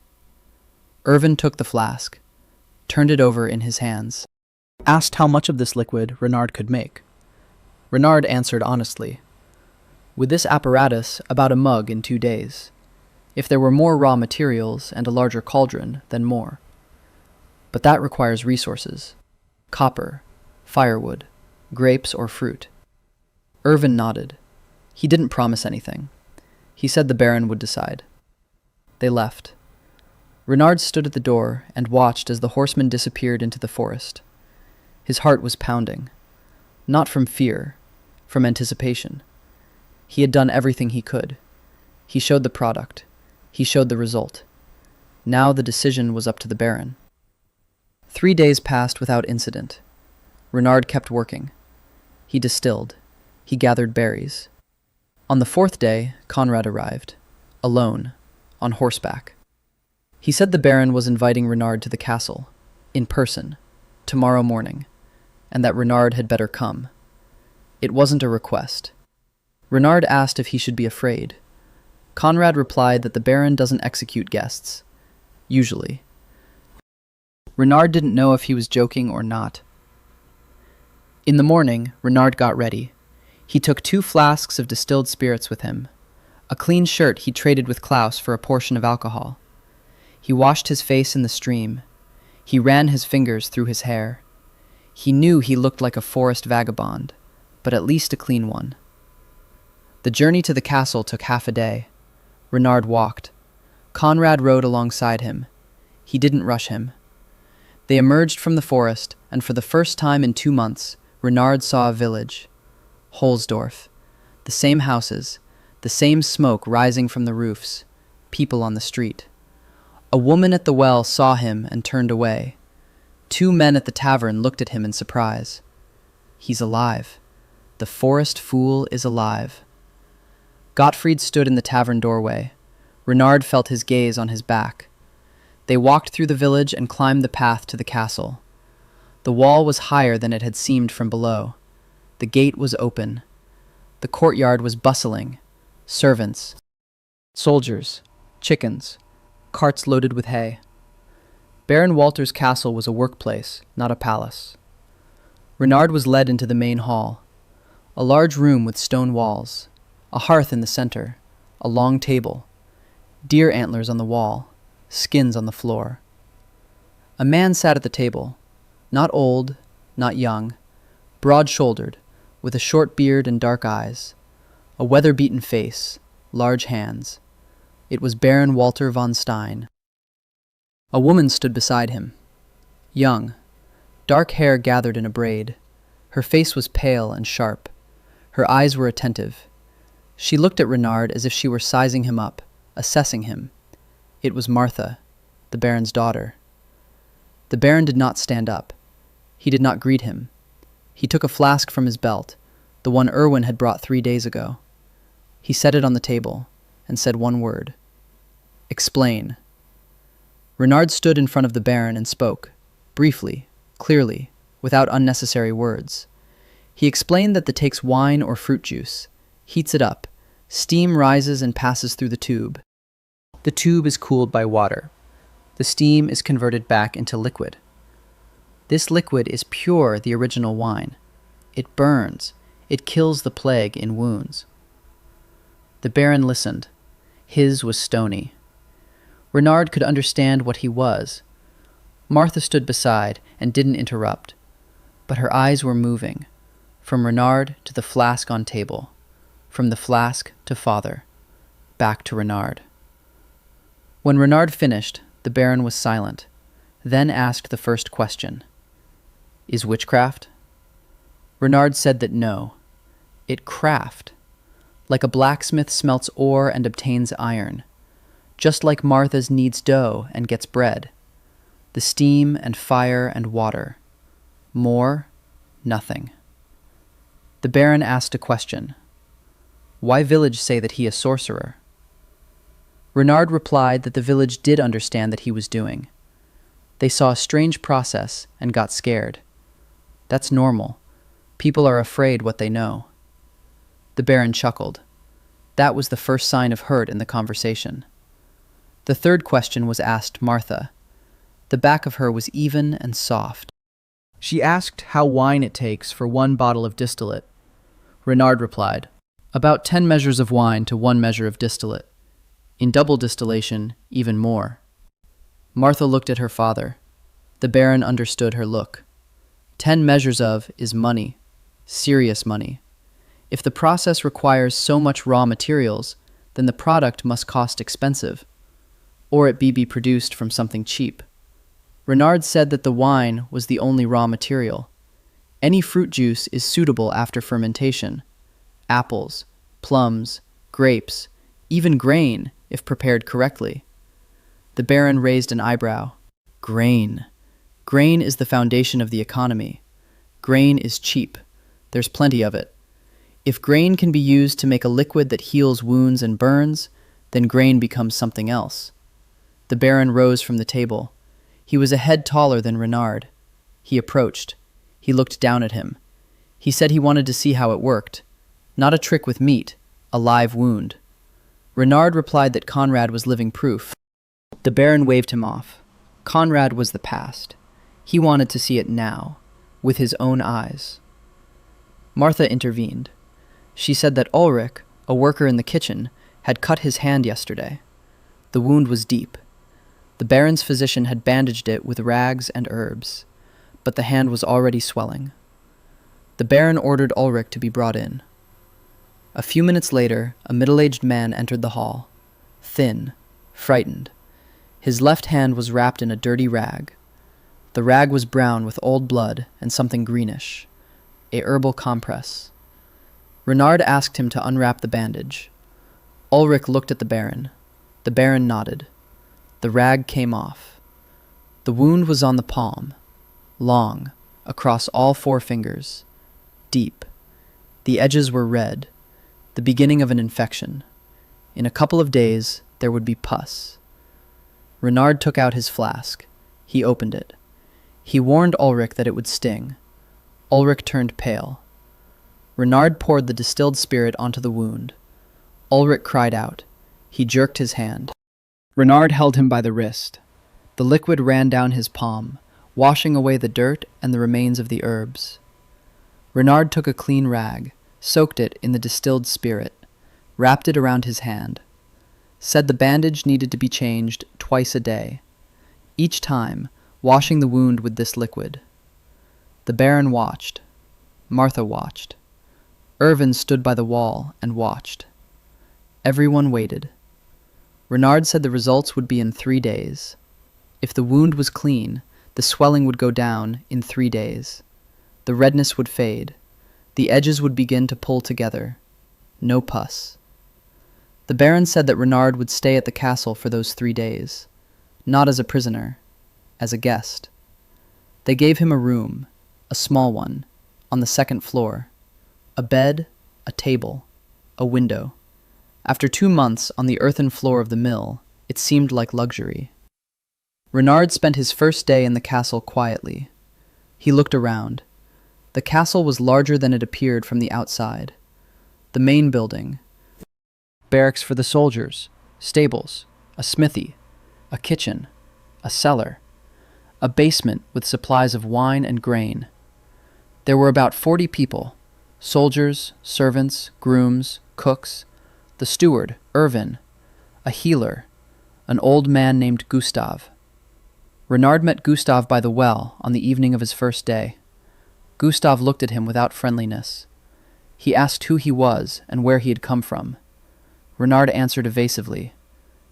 Irwin took the flask, turned it over in his hands, asked how much of this liquid Renard could make. Renard answered honestly. With this apparatus, about a mug in 2 days. If there were more raw materials and a larger cauldron, then more. But that requires resources. Copper, firewood, grapes or fruit. Irwin nodded. He didn't promise anything. He said the Baron would decide. They left. Renard stood at the door and watched as the horseman disappeared into the forest. His heart was pounding. Not from fear, from anticipation. He had done everything he could. He showed the product. He showed the result. Now the decision was up to the Baron. 3 days passed without incident. Renard kept working. He distilled. He gathered berries. On the 4th day, Conrad arrived, alone, on horseback. He said the Baron was inviting Renard to the castle, in person, tomorrow morning, and that Renard had better come. It wasn't a request. Renard asked if he should be afraid. Conrad replied that the Baron doesn't execute guests, usually. Renard didn't know if he was joking or not. In the morning, Renard got ready. He took 2 flasks of distilled spirits with him, A clean shirt he traded with Klaus for a portion of alcohol. He washed his face in the stream. He ran his fingers through his hair. He knew he looked like a forest vagabond, but at least a clean one. The journey to the castle took half a day. Renard walked. Conrad rode alongside him. He didn't rush him. They emerged from the forest, and for the first time in 2 months, Renard saw a village. Holsdorf. The same houses, the same smoke rising from the roofs, people on the street. A woman at the well saw him and turned away. 2 men at the tavern looked at him in surprise. He's alive. The forest fool is alive. Gottfried stood in the tavern doorway. Renard felt his gaze on his back. They walked through the village and climbed the path to the castle. The wall was higher than it had seemed from below. The gate was open. The courtyard was bustling. Servants, soldiers, chickens, carts loaded with hay. Baron Walter's castle was a workplace, not a palace. Renard was led into the main hall. A large room with stone walls, a hearth in the center, a long table, deer antlers on the wall, skins on the floor. A man sat at the table, not old, not young, broad-shouldered, with a short beard and dark eyes, a weather-beaten face, large hands. It was Baron Walter von Stein. A woman stood beside him, young, dark hair gathered in a braid. Her face was pale and sharp. Her eyes were attentive. She looked at Renard as if she were sizing him up, assessing him. It was Martha, the Baron's daughter. The Baron did not stand up. He did not greet him. He took a flask from his belt, the one Erwin had brought 3 days ago. He set it on the table and said one word. Explain. Renard stood in front of the Baron and spoke, briefly, clearly, without unnecessary words. He explained that takes wine or fruit juice, heats it up, steam rises and passes through the tube. The tube is cooled by water. The steam is converted back into liquid. This liquid is pure, the original wine. It burns. It kills the plague in wounds. The Baron listened. His was stony. Renard could understand what he was. Martha stood beside and didn't interrupt, but her eyes were moving, from Renard to the flask on table, from the flask to father, back to Renard. When Renard finished, the Baron was silent, then asked the first question. Is witchcraft? Renard said that no. It craft. Like a blacksmith smelts ore and obtains iron. Just like Martha's kneads dough and gets bread. The steam and fire and water. More, nothing. The Baron asked a question. Why village say that he a sorcerer? Renard replied that the village did understand that he was doing. They saw a strange process and got scared. That's normal. People are afraid what they know. The Baron chuckled. That was the first sign of hurt in the conversation. The third question was asked Martha. The back of her was even and soft. She asked how wine it takes for 1 bottle of distillate. Renard replied, about 10 measures of wine to 1 measure of distillate. In double distillation, even more. Martha looked at her father. The Baron understood her look. 10 measures of is money, serious money. If the process requires so much raw materials, then the product must cost expensive, or it be produced from something cheap. Renard said that the wine was the only raw material. Any fruit juice is suitable after fermentation. Apples, plums, grapes, even grain, if prepared correctly. The Baron raised an eyebrow. Grain. Grain is the foundation of the economy. Grain is cheap. There's plenty of it. If grain can be used to make a liquid that heals wounds and burns, then grain becomes something else. The Baron rose from the table. He was a head taller than Renard. He approached. He looked down at him. He said he wanted to see how it worked. Not a trick with meat, a live wound. Renard replied that Conrad was living proof. The Baron waved him off. Conrad was the past. He wanted to see it now, with his own eyes. Martha intervened. She said that Ulrich, a worker in the kitchen, had cut his hand yesterday. The wound was deep. The Baron's physician had bandaged it with rags and herbs, but the hand was already swelling. The Baron ordered Ulrich to be brought in. A few minutes later, a middle-aged man entered the hall, thin, frightened. His left hand was wrapped in a dirty rag. The rag was brown with old blood and something greenish, a herbal compress. Renard asked him to unwrap the bandage. Ulrich looked at the Baron. The Baron nodded. The rag came off. The wound was on the palm, long, across all 4 fingers, deep. The edges were red, the beginning of an infection. In a couple of days, there would be pus. Renard took out his flask. He opened it. He warned Ulrich that it would sting. Ulrich turned pale. Renard poured the distilled spirit onto the wound. Ulrich cried out. He jerked his hand. Renard held him by the wrist. The liquid ran down his palm, washing away the dirt and the remains of the herbs. Renard took a clean rag, soaked it in the distilled spirit, wrapped it around his hand, said the bandage needed to be changed twice a day, each time washing the wound with this liquid. The Baron watched. Martha watched. Irvin stood by the wall and watched. Everyone waited. Renard said the results would be in 3 days. If the wound was clean, the swelling would go down in 3 days. The redness would fade. The edges would begin to pull together. No pus. The Baron said that Renard would stay at the castle for those 3 days, not as a prisoner, as a guest. They gave him a room, a small one, on the 2nd floor, a bed, a table, a window. After 2 months on the earthen floor of the mill, it seemed like luxury. Renard spent his first day in the castle quietly. He looked around. The castle was larger than it appeared from the outside. The main building, barracks for the soldiers, stables, a smithy, a kitchen, a cellar, a basement with supplies of wine and grain. There were about 40 people, soldiers, servants, grooms, cooks, the steward, Irvin, a healer, an old man named Gustav. Renard met Gustav by the well on the evening of his first day. Gustav looked at him without friendliness. He asked who he was and where he had come from. Renard answered evasively.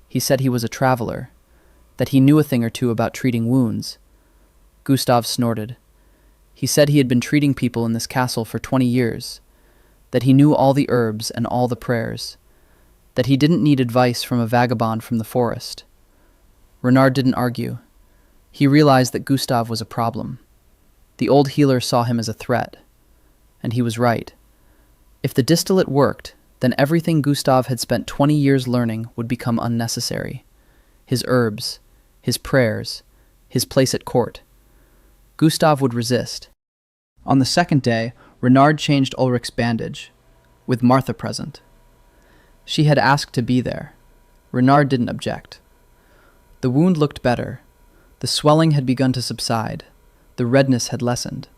He said he was a traveler, that he knew a thing or two about treating wounds. Gustav snorted. He said he had been treating people in this castle for 20 years, that he knew all the herbs and all the prayers, that he didn't need advice from a vagabond from the forest. Renard didn't argue. He realized that Gustav was a problem. The old healer saw him as a threat, and he was right. If the distillate worked, then everything Gustav had spent 20 years learning would become unnecessary. His herbs, his prayers, his place at court. Gustav would resist. On the 2nd day, Renard changed Ulrich's bandage, with Martha present. She had asked to be there. Renard didn't object. The wound looked better. The swelling had begun to subside. The redness had lessened.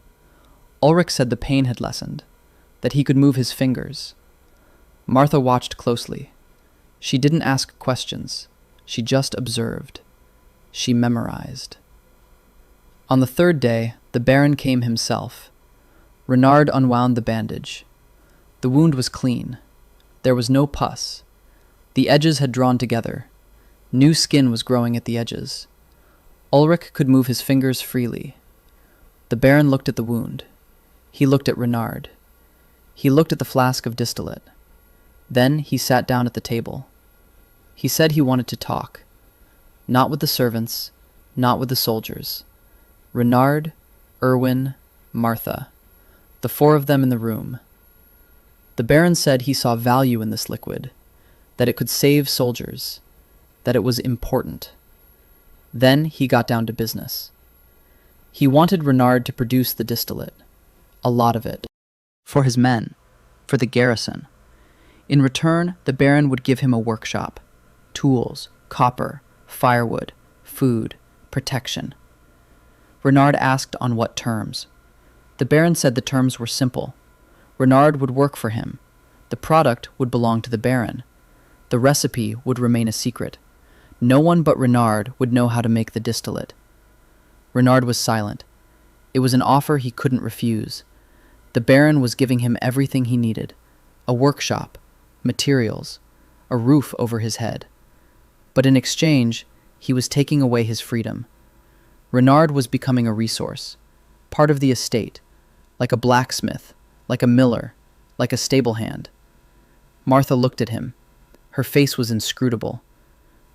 Ulrich said the pain had lessened, that he could move his fingers. Martha watched closely. She didn't ask questions. She just observed. She memorized. On the 3rd day, the Baron came himself. Renard unwound the bandage. The wound was clean. There was no pus. The edges had drawn together. New skin was growing at the edges. Ulrich could move his fingers freely. The Baron looked at the wound. He looked at Renard. He looked at the flask of distillate. Then he sat down at the table. He said he wanted to talk. Not with the servants, not with the soldiers. Renard, Irwin, Martha. The 4 of them in the room. The Baron said he saw value in this liquid, that it could save soldiers, that it was important. Then he got down to business. He wanted Renard to produce the distillate, a lot of it, for his men, for the garrison. In return, the Baron would give him a workshop, tools, copper, firewood, food, protection. Renard asked on what terms. The Baron said the terms were simple. Renard would work for him. The product would belong to the Baron. The recipe would remain a secret. No one but Renard would know how to make the distillate. Renard was silent. It was an offer he couldn't refuse. The Baron was giving him everything he needed: a workshop, materials, a roof over his head. But in exchange, he was taking away his freedom. Renard was becoming a resource, part of the estate, like a blacksmith, like a miller, like a stable hand. Martha looked at him. Her face was inscrutable,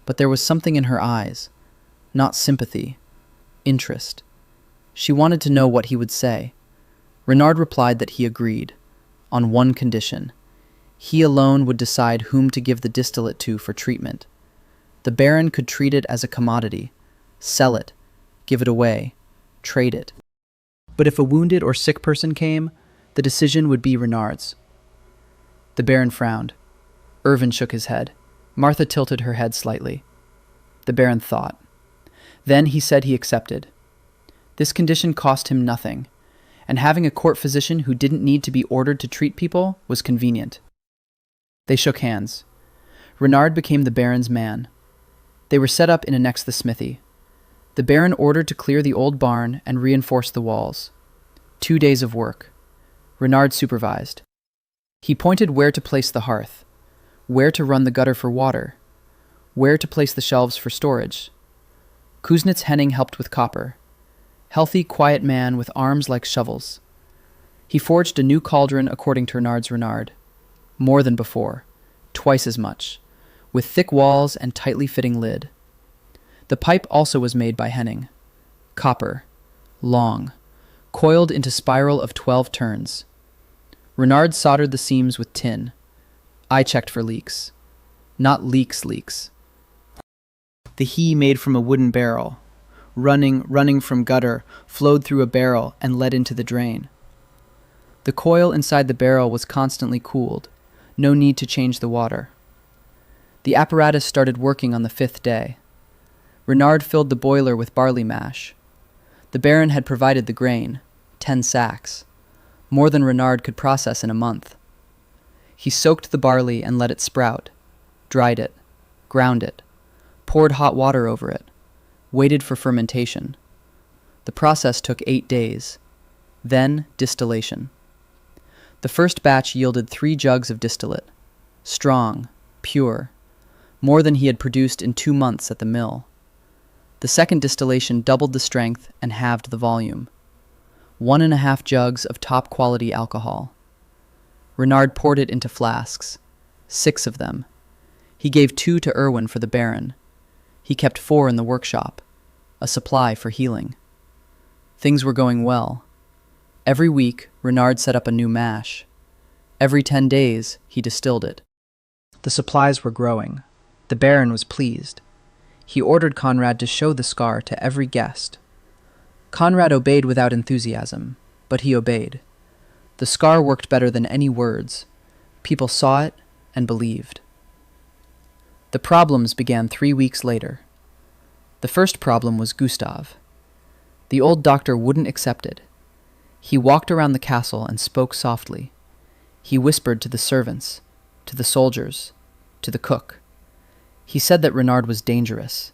but there was something in her eyes, not sympathy, interest. She wanted to know what he would say. Renard replied that he agreed, on one condition. He alone would decide whom to give the distillate to for treatment. The Baron could treat it as a commodity, sell it, give it away, trade it. But if a wounded or sick person came, the decision would be Renard's. The Baron frowned. Irvin shook his head. Martha tilted her head slightly. The Baron thought. Then he said he accepted. This condition cost him nothing, and having a court physician who didn't need to be ordered to treat people was convenient. They shook hands. Renard became the Baron's man. They were set up in and next to the smithy. The Baron ordered to clear the old barn and reinforce the walls. 2 days of work. Renard supervised. He pointed where to place the hearth, where to run the gutter for water, where to place the shelves for storage. Kuznets Henning helped with copper. Healthy, quiet man with arms like shovels. He forged a new cauldron according to Renard. More than before, twice as much, with thick walls and tightly fitting lid. The pipe also was made by Henning. Copper, long, coiled into spiral of 12 turns. Renard soldered the seams with tin. I checked for leaks. Not leaks. The he made from a wooden barrel. Running from gutter, flowed through a barrel and led into the drain. The coil inside the barrel was constantly cooled. No need to change the water. The apparatus started working on the 5th day. Renard filled the boiler with barley mash. The Baron had provided the grain, 10 sacks, more than Renard could process in a month. He soaked the barley and let it sprout, dried it, ground it, poured hot water over it, waited for fermentation. The process took 8 days. Then distillation. The first batch yielded 3 jugs of distillate, strong, pure, more than he had produced in 2 months at the mill. The second distillation doubled the strength and halved the volume. 1.5 jugs of top-quality alcohol. Renard poured it into flasks, 6 of them. He gave 2 to Irwin for the Baron. He kept 4 in the workshop, a supply for healing. Things were going well. Every week, Renard set up a new mash. Every 10 days, he distilled it. The supplies were growing. The Baron was pleased. He ordered Conrad to show the scar to every guest. Conrad obeyed without enthusiasm, but he obeyed. The scar worked better than any words. People saw it and believed. The problems began 3 weeks later. The first problem was Gustav. The old doctor wouldn't accept it. He walked around the castle and spoke softly. He whispered to the servants, to the soldiers, to the cook. He said that Renard was dangerous,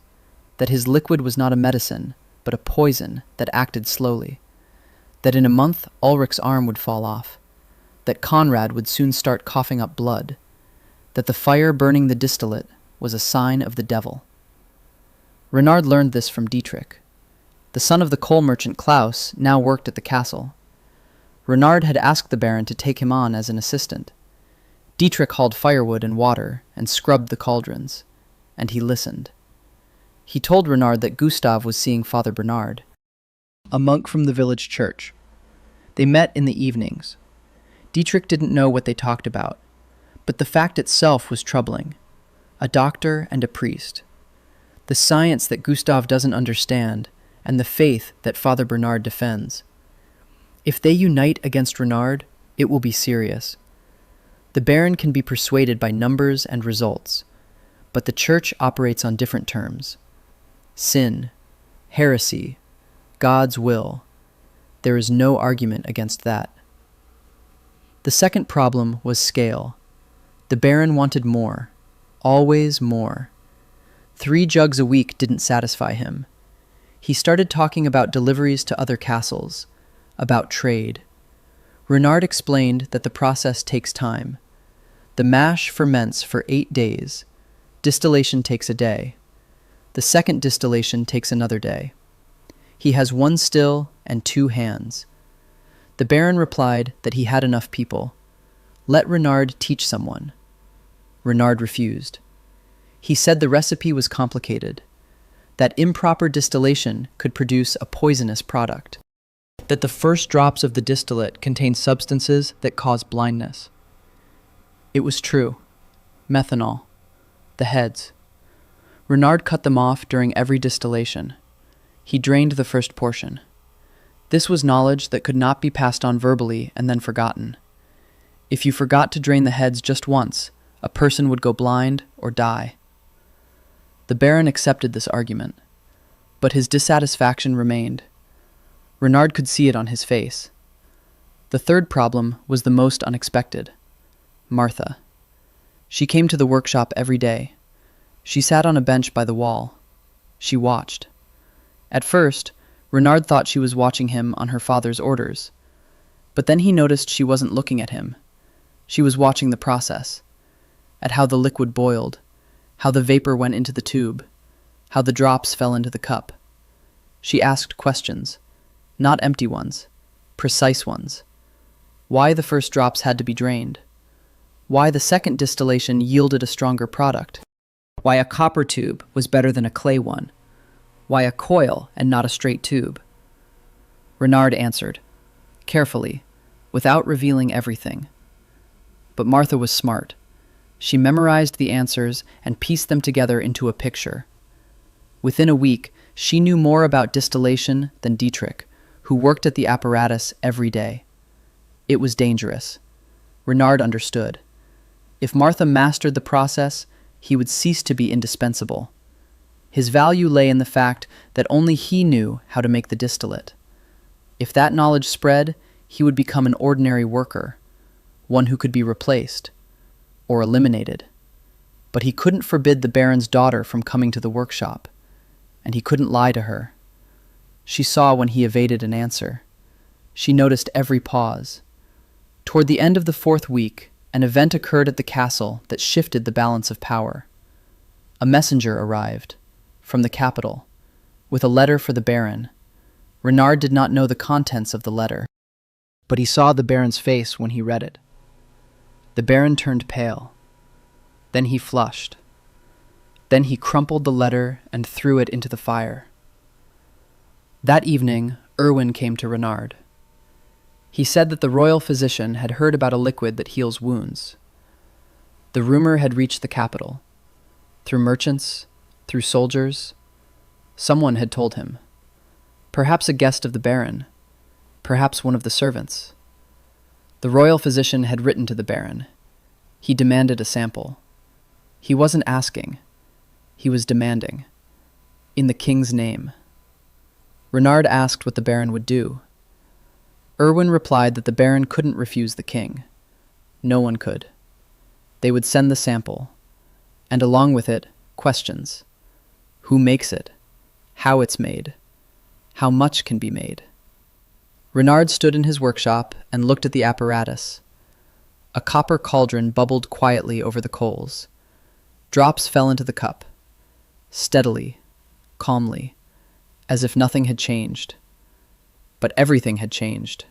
that his liquid was not a medicine, but a poison that acted slowly, that in a month Ulrich's arm would fall off, that Conrad would soon start coughing up blood, that the fire burning the distillate was a sign of the devil. Renard learned this from Dietrich. The son of the coal merchant Klaus now worked at the castle. Renard had asked the Baron to take him on as an assistant. Dietrich hauled firewood and water and scrubbed the cauldrons, and he listened. He told Renard that Gustav was seeing Father Bernard, a monk from the village church. They met in the evenings. Dietrich didn't know what they talked about, but the fact itself was troubling. A doctor and a priest. The science that Gustav doesn't understand, and the faith that Father Bernard defends. If they unite against Renard, it will be serious. The Baron can be persuaded by numbers and results, but the Church operates on different terms. Sin, heresy, God's will. There is no argument against that. The second problem was scale. The Baron wanted more. Always more. 3 jugs a week didn't satisfy him. He started talking about deliveries to other castles, about trade. Renard explained that the process takes time. The mash ferments for 8 days. Distillation takes a day. The second distillation takes another day. He has 1 still and 2 hands. The Baron replied that he had enough people. Let Renard teach someone. Renard refused. He said the recipe was complicated, that improper distillation could produce a poisonous product, that the first drops of the distillate contained substances that cause blindness. It was true. Methanol. The heads. Renard cut them off during every distillation. He drained the first portion. This was knowledge that could not be passed on verbally and then forgotten. If you forgot to drain the heads just once, a person would go blind or die. The Baron accepted this argument, but his dissatisfaction remained. Renard could see it on his face. The third problem was the most unexpected. Martha. She came to the workshop every day. She sat on a bench by the wall. She watched. At first, Renard thought she was watching him on her father's orders, but then he noticed she wasn't looking at him. She was watching the process, at how the liquid boiled, how the vapor went into the tube, how the drops fell into the cup. She asked questions, not empty ones, precise ones. Why the first drops had to be drained? Why the second distillation yielded a stronger product? Why a copper tube was better than a clay one? Why a coil and not a straight tube? Renard answered, carefully, without revealing everything. But Martha was smart. She memorized the answers and pieced them together into a picture. Within a week, she knew more about distillation than Dietrich, who worked at the apparatus every day. It was dangerous. Renard understood. If Martha mastered the process, he would cease to be indispensable. His value lay in the fact that only he knew how to make the distillate. If that knowledge spread, he would become an ordinary worker, one who could be replaced or eliminated. But he couldn't forbid the Baron's daughter from coming to the workshop, and he couldn't lie to her. She saw when he evaded an answer. She noticed every pause. Toward the end of the 4th week, an event occurred at the castle that shifted the balance of power. A messenger arrived from the capital with a letter for the Baron. Renard did not know the contents of the letter, but he saw the Baron's face when he read it. The Baron turned pale. Then he flushed. Then he crumpled the letter and threw it into the fire. That evening, Erwin came to Renard. He said that the royal physician had heard about a liquid that heals wounds. The rumor had reached the capital. Through merchants, through soldiers, someone had told him. Perhaps a guest of the Baron, perhaps one of the servants. The royal physician had written to the Baron. He demanded a sample. He wasn't asking. He was demanding. In the king's name. Renard asked what the Baron would do. Erwin replied that the Baron couldn't refuse the king. No one could. They would send the sample, and along with it, questions. Who makes it? How it's made? How much can be made? Renard stood in his workshop and looked at the apparatus. A copper cauldron bubbled quietly over the coals. Drops fell into the cup, steadily, calmly, as if nothing had changed. But everything had changed.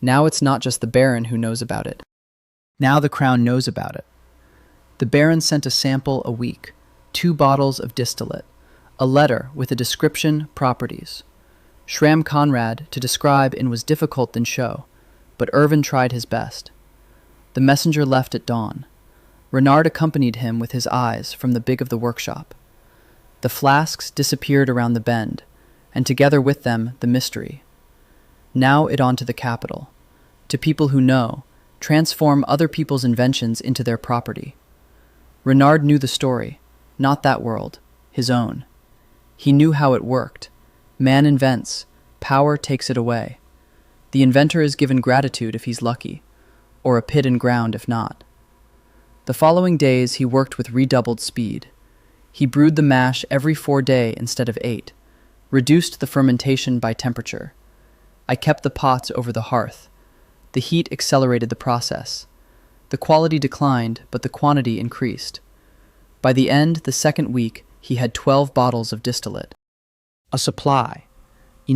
Now it's not just the Baron who knows about it. Now the crown knows about it. The Baron sent a sample a week, 2 bottles of distillate, a letter with a description, properties. Schramm Conrad to describe in was difficult than show, but Erwin tried his best. The messenger left at dawn. Renard accompanied him with his eyes from the big of the workshop. The flasks disappeared around the bend, and together with them the mystery. Now it on to the capital, to people who know, transform other people's inventions into their property. Renard knew the story, not that world, his own. He knew how it worked. Man invents, power takes it away. The inventor is given gratitude if he's lucky, or a pit and ground if not. The following days he worked with redoubled speed. He brewed the mash every 4 days instead of 8, reduced the fermentation by temperature. I kept the pots over the hearth. The heat accelerated the process. The quality declined, but the quantity increased. By the end, the second week, he had 12 bottles of distillate. A supply,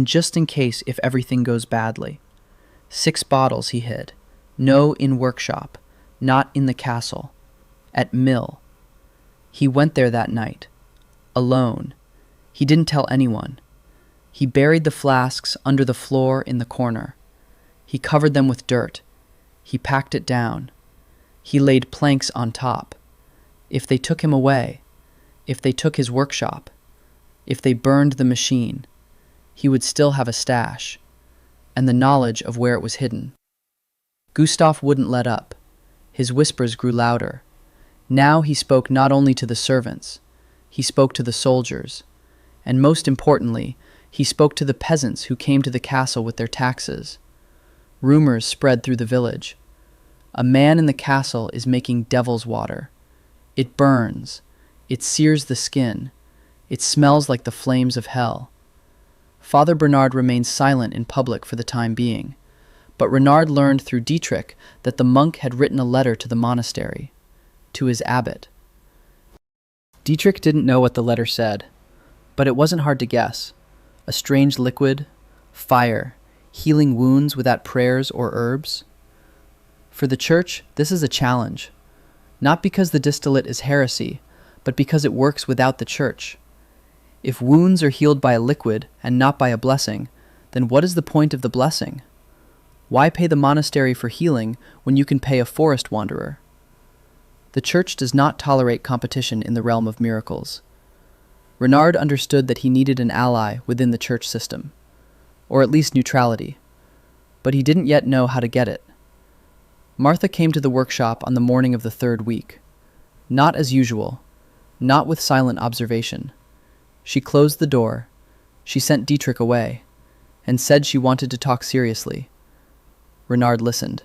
just in case if everything goes badly. 6 bottles he hid. No in workshop, not in the castle. At mill. He went there that night. Alone. He didn't tell anyone. He buried the flasks under the floor in the corner. He covered them with dirt. He packed it down. He laid planks on top. If they took him away, if they took his workshop, if they burned the machine, he would still have a stash, and the knowledge of where it was hidden. Gustav wouldn't let up. His whispers grew louder. Now he spoke not only to the servants, he spoke to the soldiers, and most importantly, he spoke to the peasants who came to the castle with their taxes. Rumors spread through the village. A man in the castle is making devil's water. It burns. It sears the skin. It smells like the flames of hell. Father Bernard remained silent in public for the time being, but Renard learned through Dietrich that the monk had written a letter to the monastery, to his abbot. Dietrich didn't know what the letter said, but it wasn't hard to guess. A strange liquid, fire, healing wounds without prayers or herbs. For the church, this is a challenge, not because the distillate is heresy, but because it works without the church. If wounds are healed by a liquid and not by a blessing, then what is the point of the blessing? Why pay the monastery for healing when you can pay a forest wanderer? The church does not tolerate competition in the realm of miracles. Renard understood that he needed an ally within the church system, or at least neutrality, but he didn't yet know how to get it. Martha came to the workshop on the morning of the 3rd week. Not as usual, not with silent observation. She closed the door, she sent Dietrich away, and said she wanted to talk seriously. Renard listened.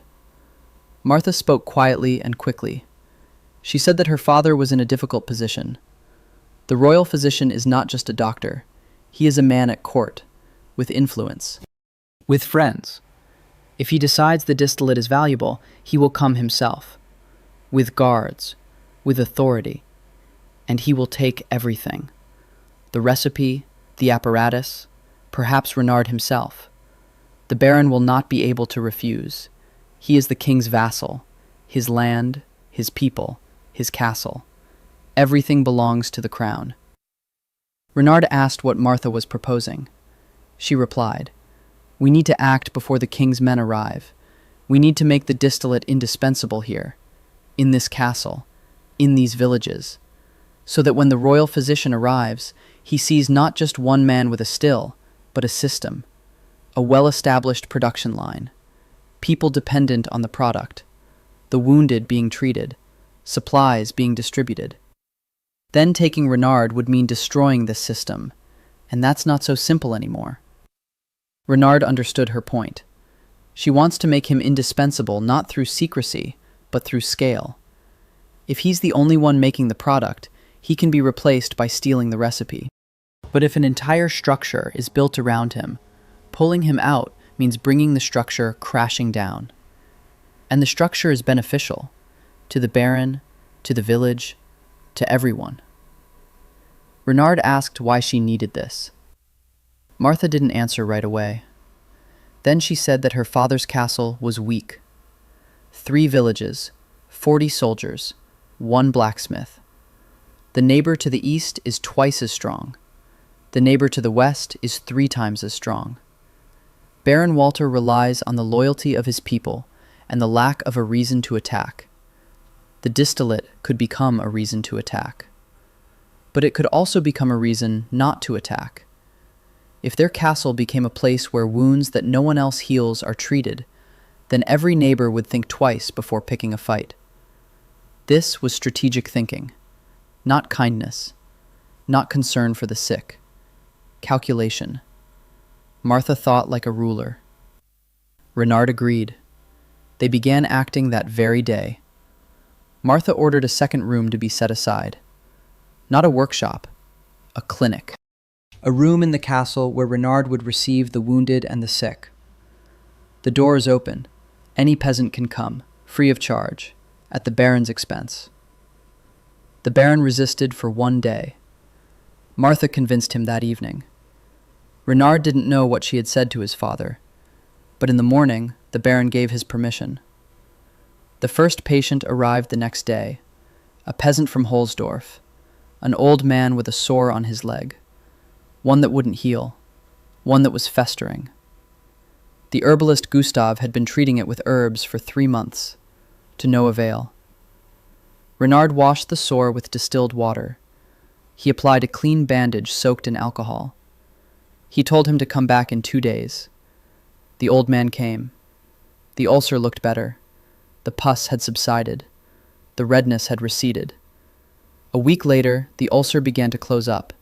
Martha spoke quietly and quickly. She said that her father was in a difficult position. The royal physician is not just a doctor. He is a man at court, with influence, with friends. If he decides the distillate is valuable, he will come himself, with guards, with authority, and he will take everything. The recipe, the apparatus, perhaps Renard himself. The baron will not be able to refuse. He is the king's vassal, his land, his people, his castle. Everything belongs to the crown. Renard asked what Martha was proposing. She replied, "We need to act before the king's men arrive. We need to make the distillate indispensable here, in this castle, in these villages, so that when the royal physician arrives, he sees not just one man with a still, but a system, a well-established production line, people dependent on the product, the wounded being treated, supplies being distributed." Then taking Renard would mean destroying this system, and that's not so simple anymore. Renard understood her point. She wants to make him indispensable not through secrecy, but through scale. If he's the only one making the product, he can be replaced by stealing the recipe. But if an entire structure is built around him, pulling him out means bringing the structure crashing down. And the structure is beneficial to the baron, to the village, to everyone. Renard asked why she needed this. Martha didn't answer right away. Then she said that her father's castle was weak. 3 villages, 40 soldiers, 1 blacksmith. The neighbor to the east is twice as strong. The neighbor to the west is 3 times as strong. Baron Walter relies on the loyalty of his people and the lack of a reason to attack. The distillate could become a reason to attack. But it could also become a reason not to attack. If their castle became a place where wounds that no one else heals are treated, then every neighbor would think twice before picking a fight. This was strategic thinking, not kindness, not concern for the sick. Calculation. Martha thought like a ruler. Renard agreed. They began acting that very day. Martha ordered a second room to be set aside. Not a workshop, a clinic. A room in the castle where Renard would receive the wounded and the sick. The door is open. Any peasant can come, free of charge, at the Baron's expense. The Baron resisted for one day. Martha convinced him that evening. Renard didn't know what she had said to his father, but in the morning the Baron gave his permission. The first patient arrived the next day, a peasant from Holsdorf, an old man with a sore on his leg, one that wouldn't heal, one that was festering. The herbalist Gustav had been treating it with herbs for 3 months, to no avail. Renard washed the sore with distilled water. He applied a clean bandage soaked in alcohol. He told him to come back in 2 days. The old man came. The ulcer looked better. The pus had subsided. The redness had receded. A week later, the ulcer began to close up.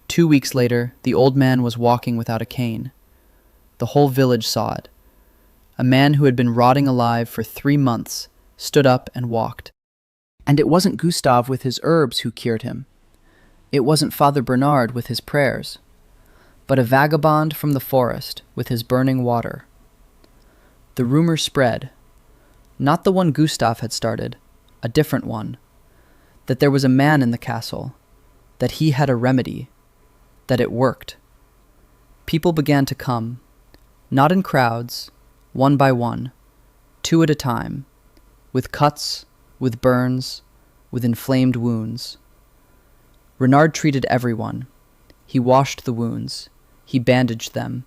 2 weeks later, the old man was walking without a cane. The whole village saw it. A man who had been rotting alive for 3 months stood up and walked. And it wasn't Gustav with his herbs who cured him. It wasn't Father Bernard with his prayers, but a vagabond from the forest with his burning water. The rumor spread, not the one Gustav had started, a different one, that there was a man in the castle, that he had a remedy, that it worked. People began to come, not in crowds, one by one, 2 at a time, with cuts, with burns, with inflamed wounds. Renard treated everyone. He washed the wounds. He bandaged them.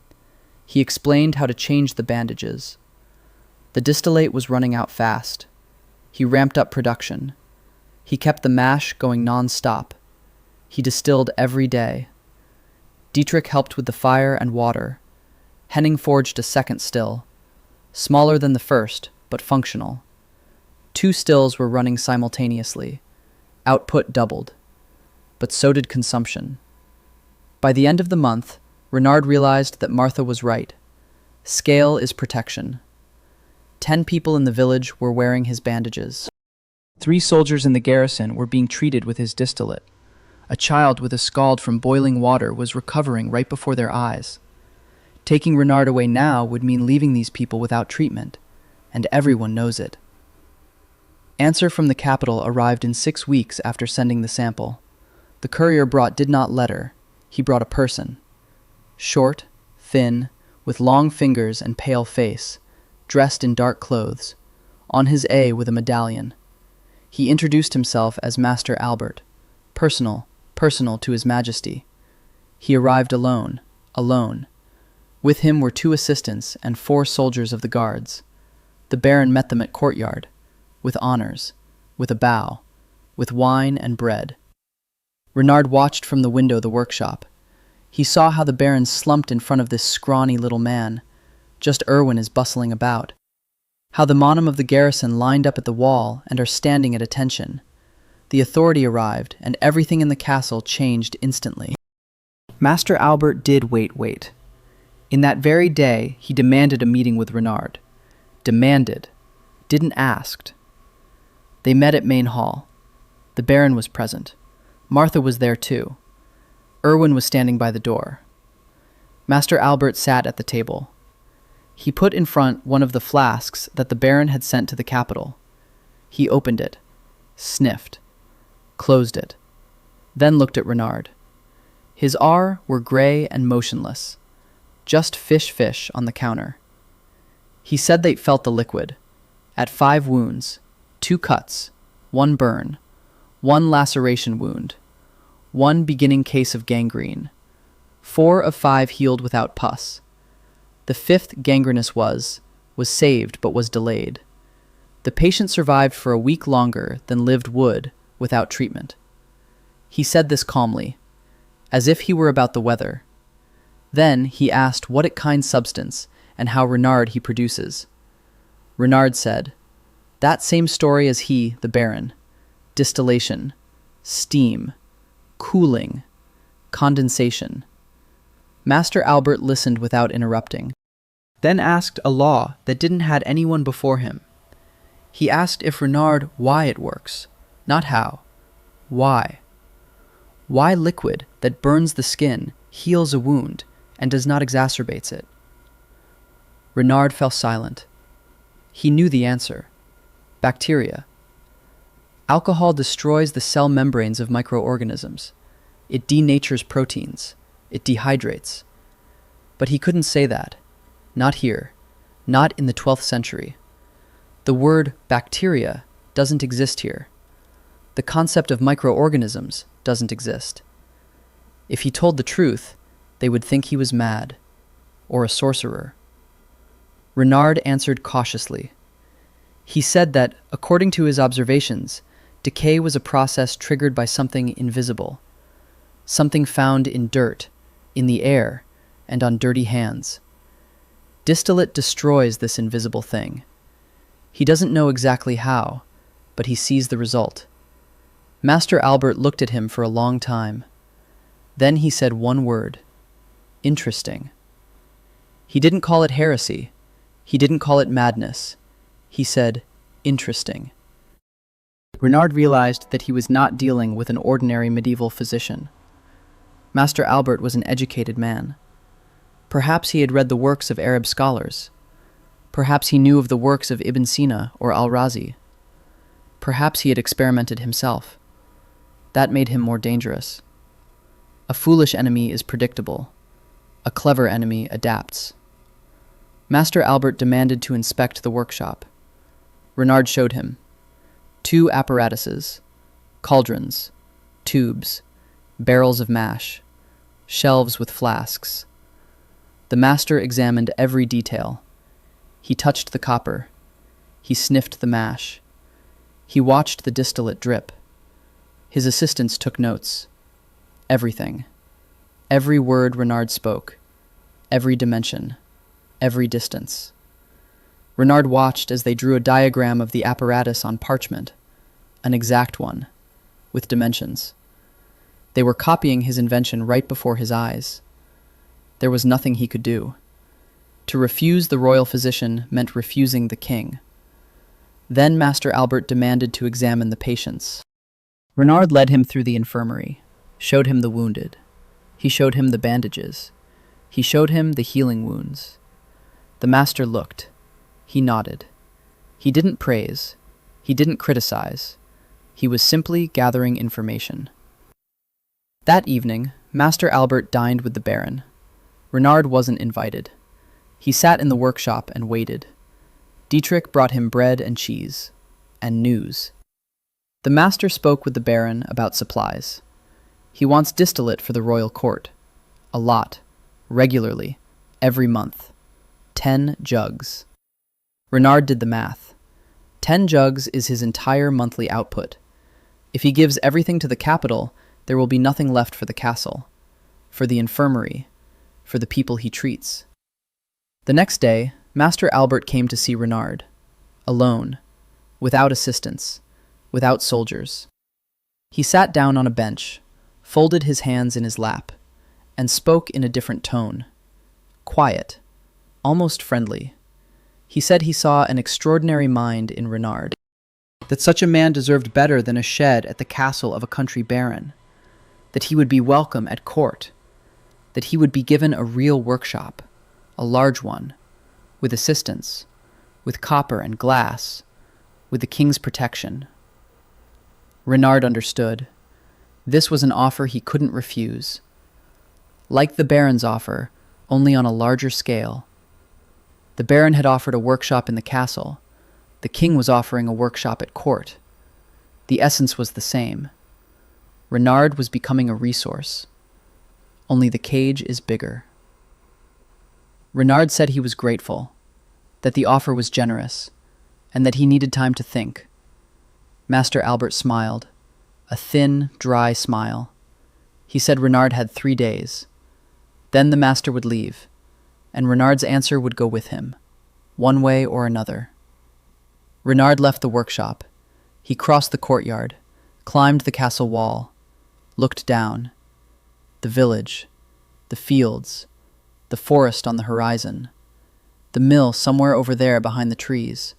He explained how to change the bandages. The distillate was running out fast. He ramped up production. He kept the mash going non-stop. He distilled every day. Dietrich helped with the fire and water. Henning forged a second still, smaller than the first, but functional. 2 stills were running simultaneously. Output doubled. But so did consumption. By the end of the month, Renard realized that Martha was right. Scale is protection. 10 people in the village were wearing his bandages. 3 soldiers in the garrison were being treated with his distillate. A child with a scald from boiling water was recovering right before their eyes. Taking Renard away now would mean leaving these people without treatment, and everyone knows it. Answer from the capital arrived in 6 weeks after sending the sample. The courier did not letter, he brought a person. Short, thin, with long fingers and pale face, dressed in dark clothes, on his A with a medallion. He introduced himself as Master Albert, personal to His Majesty. He arrived alone. With him were 2 assistants and 4 soldiers of the guards. The Baron met them at courtyard, with honors, with a bow, with wine and bread. Renard watched from the window the workshop. He saw how the Baron slumped in front of this scrawny little man. Just Erwin is bustling about. How the monum of the garrison lined up at the wall and are standing at attention. The authority arrived, and everything in the castle changed instantly. Master Albert did wait. In that very day, he demanded a meeting with Renard. Demanded. Didn't asked. They met at Main Hall. The Baron was present. Martha was there too. Erwin was standing by the door. Master Albert sat at the table. He put in front one of the flasks that the Baron had sent to the capital. He opened it, sniffed, closed it, then looked at Renard. His eyes were gray and motionless, just fish on the counter. He said they felt the liquid, at 5 wounds, 2 cuts, 1 burn, 1 laceration wound, 1 beginning case of gangrene, 4 of 5 healed without pus. The 5th gangrenous was saved but was delayed. The patient survived for a week longer than lived would without treatment. He said this calmly, as if he were about the weather. Then he asked what it kind substance and how Renard he produces. Renard said, that same story as he, the Baron. Distillation, steam, cooling, condensation. Master Albert listened without interrupting, then asked a law that didn't had anyone before him. He asked if Renard why it works, not how. Why? Why liquid that burns the skin, heals a wound, and does not exacerbates it? Renard fell silent. He knew the answer. Bacteria. Alcohol destroys the cell membranes of microorganisms. It denatures proteins. It dehydrates. But he couldn't say that. Not here. Not in the 12th century. The word bacteria doesn't exist here. The concept of microorganisms doesn't exist. If he told the truth, they would think he was mad, or a sorcerer. Renard answered cautiously. He said that, according to his observations, decay was a process triggered by something invisible, something found in dirt, in the air, and on dirty hands. Distillate destroys this invisible thing. He doesn't know exactly how, but he sees the result. Master Albert looked at him for a long time. Then he said one word. Interesting. He didn't call it heresy. He didn't call it madness. He said, interesting. Renard realized that he was not dealing with an ordinary medieval physician. Master Albert was an educated man. Perhaps he had read the works of Arab scholars. Perhaps he knew of the works of Ibn Sina or Al-Razi. Perhaps he had experimented himself. That made him more dangerous. A foolish enemy is predictable. A clever enemy adapts. Master Albert demanded to inspect the workshop. Renard showed him 2 apparatuses, cauldrons, tubes, barrels of mash, shelves with flasks. The master examined every detail. He touched the copper. He sniffed the mash. He watched the distillate drip. His assistants took notes. Everything. Every word Renard spoke. Every dimension. Every distance. Renard watched as they drew a diagram of the apparatus on parchment, an exact one, with dimensions. They were copying his invention right before his eyes. There was nothing he could do. To refuse the royal physician meant refusing the king. Then Master Albert demanded to examine the patients. Renard led him through the infirmary, showed him the wounded. He showed him the bandages. He showed him the healing wounds. The master looked. He nodded. He didn't praise. He didn't criticize. He was simply gathering information. That evening, Master Albert dined with the Baron. Renard wasn't invited. He sat in the workshop and waited. Dietrich brought him bread and cheese, and news. The master spoke with the Baron about supplies. He wants distillate for the royal court. A lot. Regularly. Every month. 10 jugs. Renard did the math. 10 jugs is his entire monthly output. If he gives everything to the capital, there will be nothing left for the castle, for the infirmary, for the people he treats. The next day, Master Albert came to see Renard, alone, without assistance, without soldiers. He sat down on a bench, folded his hands in his lap, and spoke in a different tone, quiet, almost friendly. He said he saw an extraordinary mind in Renard, that such a man deserved better than a shed at the castle of a country baron, that he would be welcome at court, that he would be given a real workshop, a large one, with assistance, with copper and glass, with the king's protection. Renard understood. This was an offer he couldn't refuse. Like the baron's offer, only on a larger scale. The baron had offered a workshop in the castle. The king was offering a workshop at court. The essence was the same. Renard was becoming a resource. Only the cage is bigger. Renard said he was grateful, that the offer was generous, and that he needed time to think. Master Albert smiled, a thin, dry smile. He said Renard had 3 days. Then the master would leave, and Renard's answer would go with him, one way or another. Renard left the workshop. He crossed the courtyard, climbed the castle wall, looked down. The village, the fields, the forest on the horizon, the mill somewhere over there behind the trees.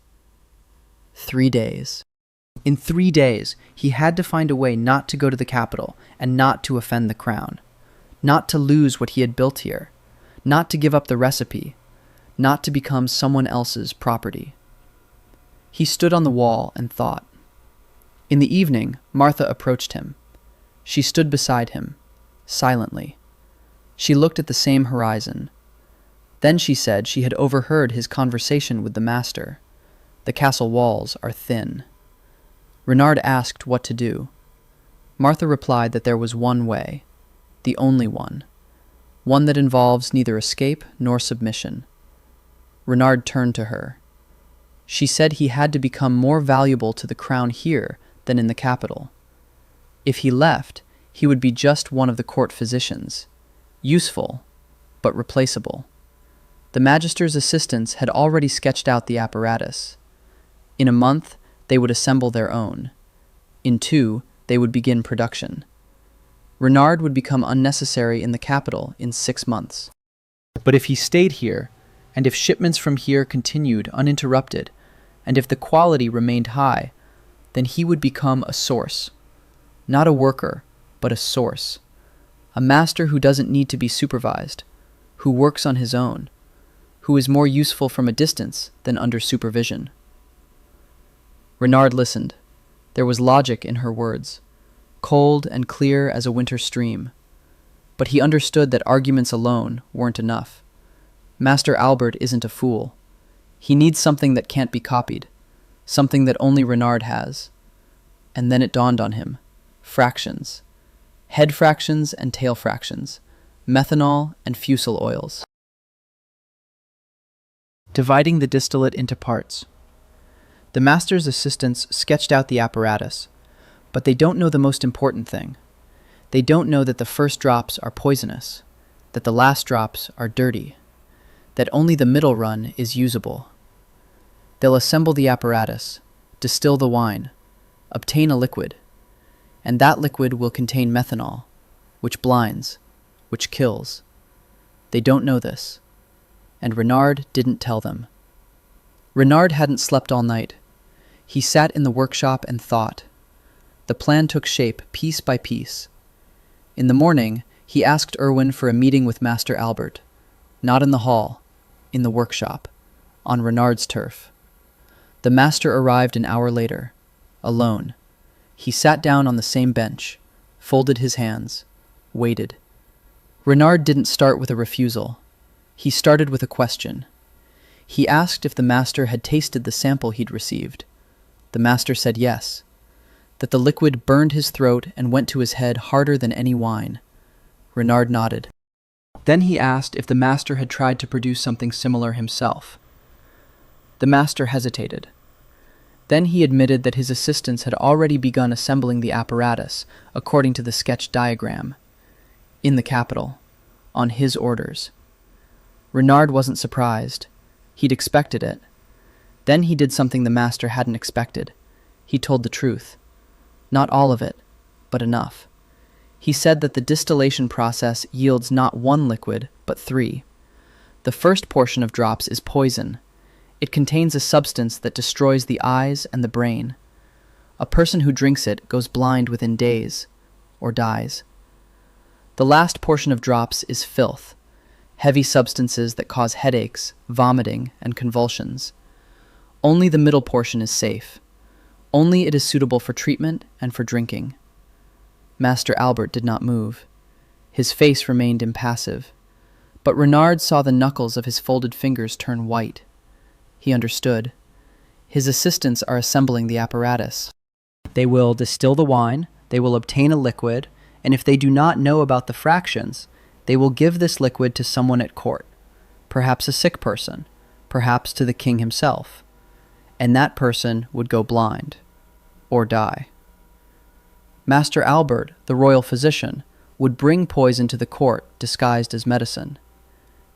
3 days. In 3 days, he had to find a way not to go to the capital and not to offend the crown, not to lose what he had built here, not to give up the recipe, not to become someone else's property. He stood on the wall and thought. In the evening, Martha approached him. She stood beside him, silently. She looked at the same horizon. Then she said she had overheard his conversation with the master. The castle walls are thin. Renard asked what to do. Martha replied that there was one way, the only one that involves neither escape nor submission. Renard turned to her. She said he had to become more valuable to the crown here than in the capital. If he left, he would be just one of the court physicians, useful, but replaceable. The magister's assistants had already sketched out the apparatus. In a month, they would assemble their own. In 2, they would begin production. Renard would become unnecessary in the capital in 6 months. But if he stayed here, and if shipments from here continued uninterrupted, and if the quality remained high, then he would become a source. Not a worker, but a source. A master who doesn't need to be supervised, who works on his own, who is more useful from a distance than under supervision. Renard listened. There was logic in her words, cold and clear as a winter stream. But he understood that arguments alone weren't enough. Master Albert isn't a fool. He needs something that can't be copied, something that only Renard has. And then it dawned on him. Fractions. Head fractions and tail fractions. Methanol and fusel oils. Dividing the distillate into parts. The master's assistants sketched out the apparatus, but they don't know the most important thing. They don't know that the first drops are poisonous, that the last drops are dirty, that only the middle run is usable. They'll assemble the apparatus, distill the wine, obtain a liquid, and that liquid will contain methanol, which blinds, which kills. They don't know this, and Renard didn't tell them. Renard hadn't slept all night. He sat in the workshop and thought. The plan took shape piece by piece. In the morning, he asked Irwin for a meeting with Master Albert, not in the hall, in the workshop, on Renard's turf. The master arrived an hour later, alone. He sat down on the same bench, folded his hands, waited. Renard didn't start with a refusal. He started with a question. He asked if the master had tasted the sample he'd received. The master said yes, that the liquid burned his throat and went to his head harder than any wine. Renard nodded. Then he asked if the master had tried to produce something similar himself. The master hesitated. Then he admitted that his assistants had already begun assembling the apparatus according to the sketched diagram, in the capital, on his orders. Renard wasn't surprised. He'd expected it. Then he did something the master hadn't expected. He told the truth. Not all of it, but enough. He said that the distillation process yields not 1 liquid, but 3. The first portion of drops is poison. It contains a substance that destroys the eyes and the brain. A person who drinks it goes blind within days, or dies. The last portion of drops is filth, heavy substances that cause headaches, vomiting, and convulsions. Only the middle portion is safe. Only it is suitable for treatment and for drinking. Master Albert did not move. His face remained impassive. But Renard saw the knuckles of his folded fingers turn white. He understood. His assistants are assembling the apparatus. They will distill the wine, they will obtain a liquid, and if they do not know about the fractions, they will give this liquid to someone at court, perhaps a sick person, perhaps to the king himself, and that person would go blind, or die. Master Albert, the royal physician, would bring poison to the court disguised as medicine.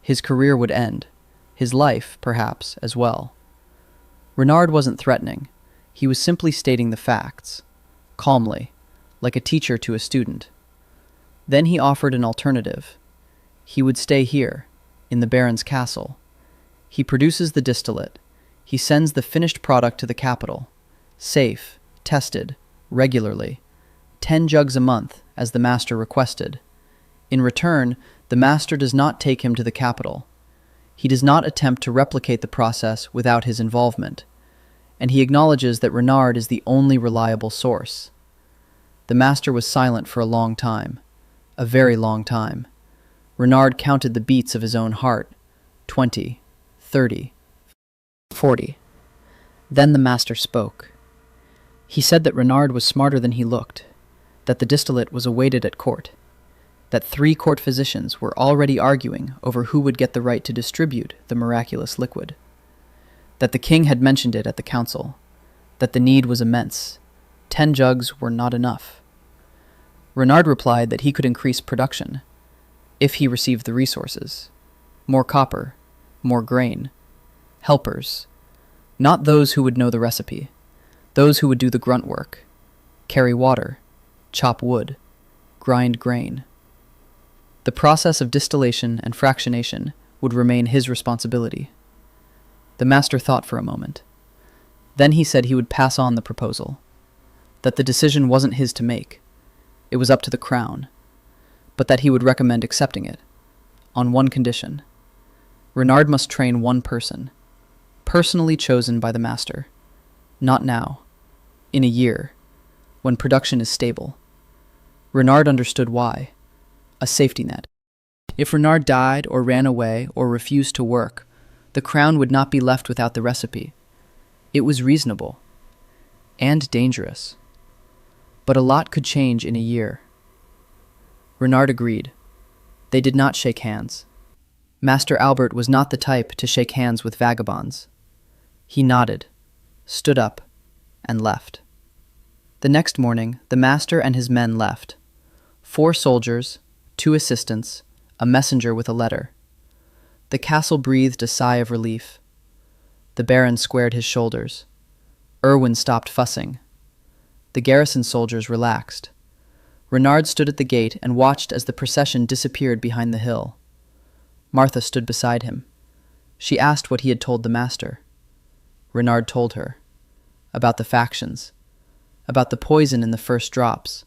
His career would end, his life, perhaps, as well. Renard wasn't threatening. He was simply stating the facts, calmly, like a teacher to a student. Then he offered an alternative. He would stay here, in the Baron's castle. He produces the distillate. He sends the finished product to the capital. safe, tested, regularly, 10 jugs a month, as the master requested. In return, the master does not take him to the capital. He does not attempt to replicate the process without his involvement, and he acknowledges that Renard is the only reliable source. The master was silent for a long time, a very long time. Renard counted the beats of his own heart, 20, 30, 40. Then the master spoke. He said that Renard was smarter than he looked, that the distillate was awaited at court, that 3 court physicians were already arguing over who would get the right to distribute the miraculous liquid, that the king had mentioned it at the council, that the need was immense. 10 jugs were not enough. Renard replied that he could increase production if he received the resources. More copper, more grain, helpers, not those who would know the recipe, those who would do the grunt work, carry water, chop wood, grind grain. The process of distillation and fractionation would remain his responsibility. The master thought for a moment. Then he said he would pass on the proposal, that the decision wasn't his to make. It was up to the crown, but that he would recommend accepting it, on one condition. Renard must train one person, personally chosen by the master. Not now, in a year, when production is stable. Renard understood why. A safety net. If Renard died or ran away or refused to work, the crown would not be left without the recipe. It was reasonable and dangerous. But a lot could change in a year. Renard agreed. They did not shake hands. Master Albert was not the type to shake hands with vagabonds. He nodded, stood up, and left. The next morning, the master and his men left. 4 soldiers, 2 assistants, a messenger with a letter. The castle breathed a sigh of relief. The baron squared his shoulders. Irwin stopped fussing. The garrison soldiers relaxed. Renard stood at the gate and watched as the procession disappeared behind the hill. Martha stood beside him. She asked what he had told the master. Renard told her. About the factions. About the poison in the first drops.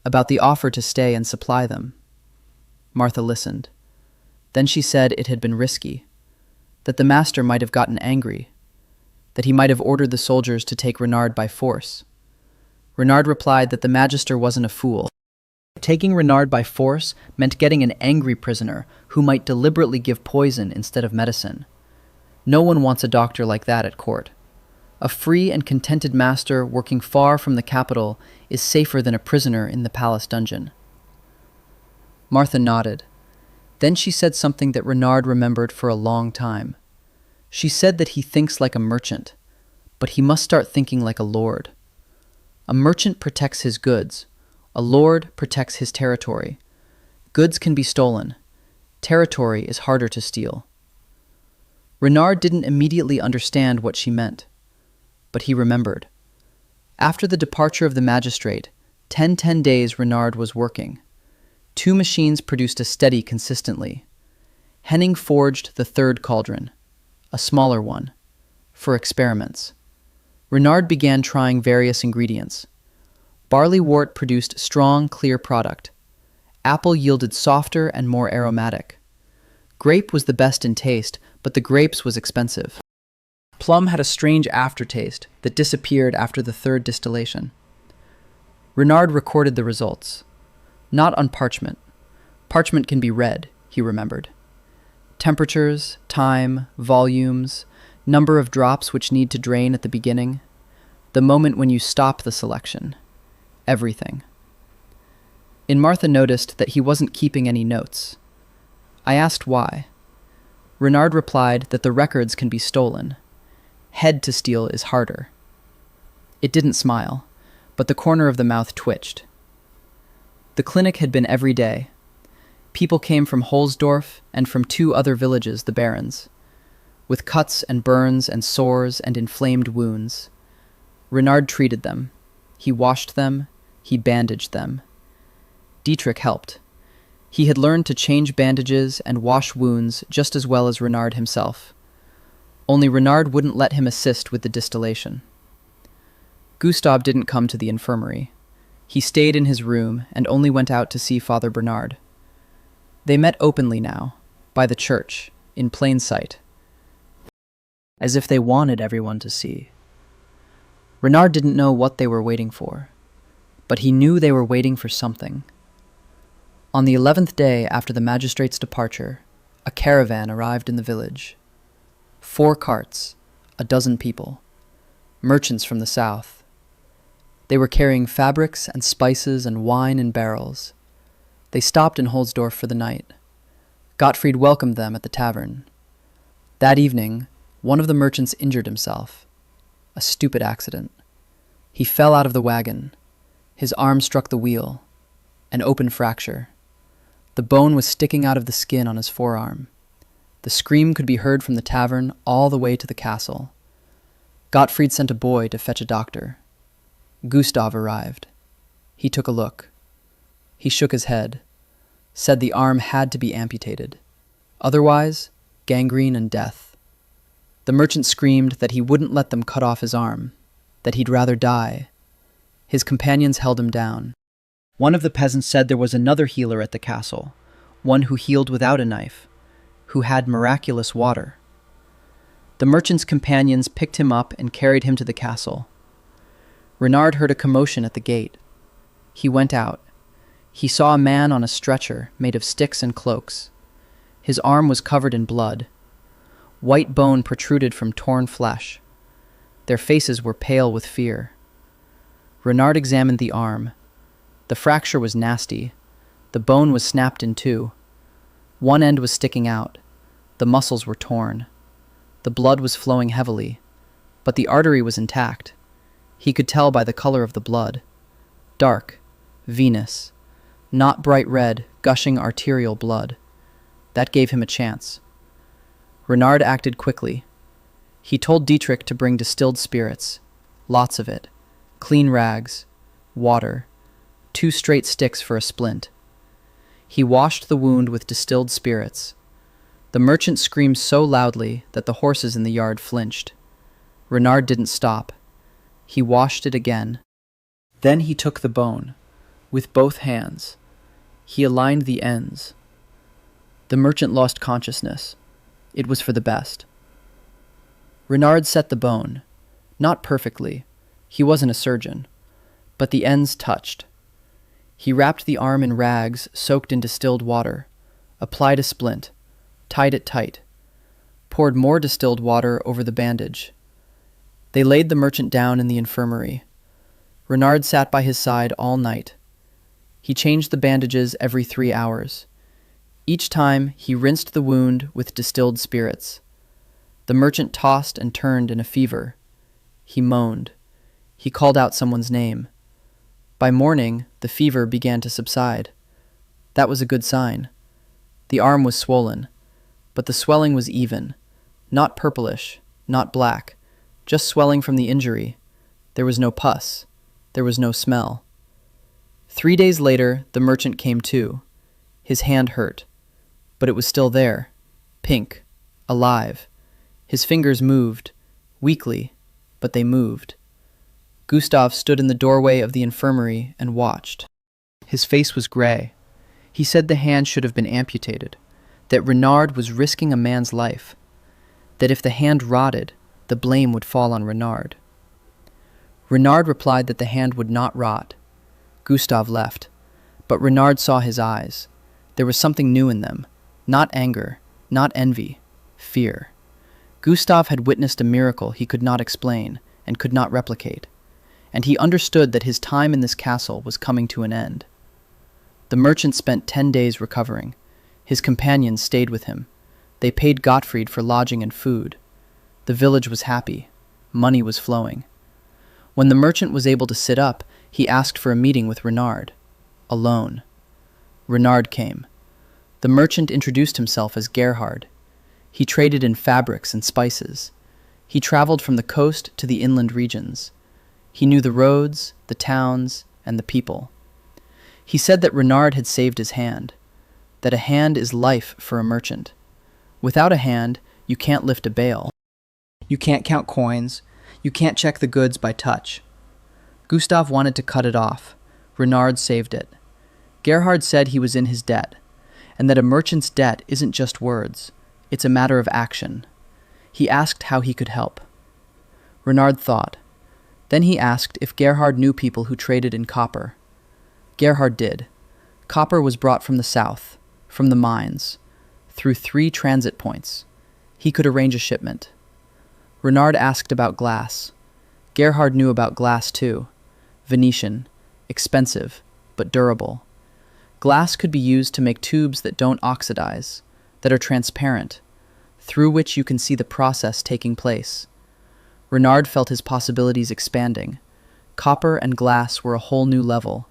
About the offer to stay and supply them. Martha listened. Then she said it had been risky, that the master might have gotten angry, that he might have ordered the soldiers to take Renard by force. Renard replied that the magister wasn't a fool. Taking Renard by force meant getting an angry prisoner who might deliberately give poison instead of medicine. No one wants a doctor like that at court. A free and contented master working far from the capital is safer than a prisoner in the palace dungeon. Martha nodded. Then she said something that Renard remembered for a long time. She said that he thinks like a merchant, but he must start thinking like a lord. A merchant protects his goods. A lord protects his territory. Goods can be stolen. Territory is harder to steal. Renard didn't immediately understand what she meant, but he remembered. After the departure of the magistrate, 10 days Renard was working. 2 machines produced a steady consistently. Henning forged the 3rd cauldron, a smaller one, for experiments. Renard began trying various ingredients. Barley wort produced strong, clear product. Apple yielded softer and more aromatic. Grape was the best in taste, but the grapes was expensive. Plum had a strange aftertaste that disappeared after the 3rd distillation. Renard recorded the results. Not on parchment. Parchment can be read, he remembered. Temperatures, time, volumes, number of drops which need to drain at the beginning, the moment when you stop the selection, everything. And Martha noticed that he wasn't keeping any notes. I asked why. Renard replied that the records can be stolen. Head to steal is harder. It didn't smile, but the corner of the mouth twitched. The clinic had been every day. People came from Holsdorf and from 2 other villages, the barons, with cuts and burns and sores and inflamed wounds. Renard treated them. He washed them. He bandaged them. Dietrich helped. He had learned to change bandages and wash wounds just as well as Renard himself. Only Renard wouldn't let him assist with the distillation. Gustav didn't come to the infirmary. He stayed in his room and only went out to see Father Bernard. They met openly now, by the church, in plain sight, as if they wanted everyone to see. Renard didn't know what they were waiting for, but he knew they were waiting for something. On the 11th day after the magistrate's departure, a caravan arrived in the village. 4 carts, a dozen people, merchants from the south. They were carrying fabrics and spices and wine in barrels. They stopped in Holzdorf for the night. Gottfried welcomed them at the tavern. That evening, one of the merchants injured himself. A stupid accident. He fell out of the wagon. His arm struck the wheel. An open fracture. The bone was sticking out of the skin on his forearm. The scream could be heard from the tavern all the way to the castle. Gottfried sent a boy to fetch a doctor. Gustav arrived. He took a look. He shook his head, said the arm had to be amputated. Otherwise, gangrene and death. The merchant screamed that he wouldn't let them cut off his arm, that he'd rather die. His companions held him down. One of the peasants said there was another healer at the castle, one who healed without a knife, who had miraculous water. The merchant's companions picked him up and carried him to the castle. Renard heard a commotion at the gate. He went out. He saw a man on a stretcher made of sticks and cloaks. His arm was covered in blood. White bone protruded from torn flesh. Their faces were pale with fear. Renard examined the arm. The fracture was nasty. The bone was snapped in 2. One end was sticking out. The muscles were torn. The blood was flowing heavily, but the artery was intact. He could tell by the color of the blood. Dark, venous, not bright red, gushing arterial blood. That gave him a chance. Renard acted quickly. He told Dietrich to bring distilled spirits, lots of it, clean rags, water, 2 straight sticks for a splint. He washed the wound with distilled spirits. The merchant screamed so loudly that the horses in the yard flinched. Renard didn't stop. He washed it again. Then he took the bone, with both hands. He aligned the ends. The merchant lost consciousness. It was for the best. Renard set the bone, not perfectly. He wasn't a surgeon, but the ends touched. He wrapped the arm in rags soaked in distilled water, applied a splint, tied it tight, poured more distilled water over the bandage. They laid the merchant down in the infirmary. Renard sat by his side all night. He changed the bandages every 3 hours. Each time, he rinsed the wound with distilled spirits. The merchant tossed and turned in a fever. He moaned. He called out someone's name. By morning, the fever began to subside. That was a good sign. The arm was swollen, but the swelling was even, not purplish, not black, just swelling from the injury. There was no pus. There was no smell. 3 days later, the merchant came to. His hand hurt, but it was still there, pink, alive. His fingers moved, weakly, but they moved. Gustav stood in the doorway of the infirmary and watched. His face was gray. He said the hand should have been amputated, that Renard was risking a man's life, that if the hand rotted, the blame would fall on Renard. Renard replied that the hand would not rot. Gustav left, but Renard saw his eyes. There was something new in them, not anger, not envy, fear. Gustav had witnessed a miracle he could not explain and could not replicate, and he understood that his time in this castle was coming to an end. The merchant spent 10 days recovering. His companions stayed with him. They paid Gottfried for lodging and food. The village was happy. Money was flowing. When the merchant was able to sit up, he asked for a meeting with Renard. Alone. Renard came. The merchant introduced himself as Gerhard. He traded in fabrics and spices. He traveled from the coast to the inland regions. He knew the roads, the towns, and the people. He said that Renard had saved his hand, that a hand is life for a merchant. Without a hand, you can't lift a bale. You can't count coins. You can't check the goods by touch. Gustav wanted to cut it off. Renard saved it. Gerhard said he was in his debt, and that a merchant's debt isn't just words, it's a matter of action. He asked how he could help. Renard thought. Then he asked if Gerhard knew people who traded in copper. Gerhard did. Copper was brought from the south, from the mines, through 3 transit points. He could arrange a shipment. Renard asked about glass. Gerhard knew about glass too. Venetian, expensive, but durable. Glass could be used to make tubes that don't oxidize, that are transparent, through which you can see the process taking place. Renard felt his possibilities expanding. Copper and glass were a whole new level.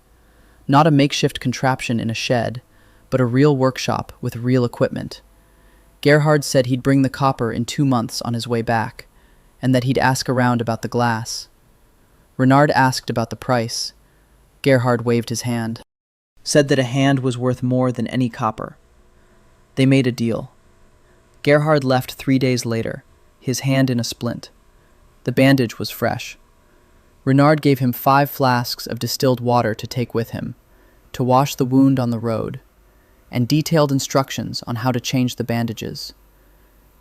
Not a makeshift contraption in a shed, but a real workshop with real equipment. Gerhard said he'd bring the copper in 2 months on his way back, and that he'd ask around about the glass. Renard asked about the price. Gerhard waved his hand, said that a hand was worth more than any copper. They made a deal. Gerhard left 3 days later, his hand in a splint. The bandage was fresh. Renard gave him 5 flasks of distilled water to take with him, to wash the wound on the road, and detailed instructions on how to change the bandages.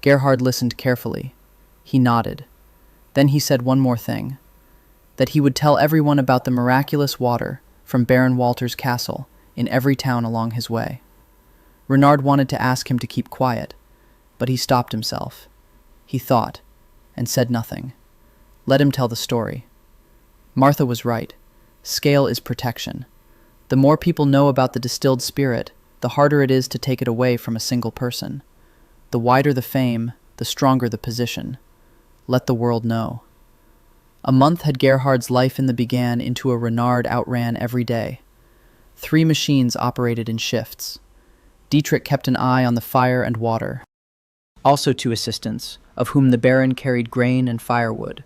Gerhard listened carefully. He nodded. Then he said one more thing, that he would tell everyone about the miraculous water from Baron Walter's castle in every town along his way. Renard wanted to ask him to keep quiet, but he stopped himself. He thought, and said nothing. Let him tell the story. Martha was right. Scale is protection. The more people know about the distilled spirit, the harder it is to take it away from a single person. The wider the fame, the stronger the position. Let the world know. A month had Gerhard's life in the began into a Renard outran every day. 3 machines operated in shifts. Dietrich kept an eye on the fire and water. Also 2 assistants, of whom the Baron carried grain and firewood.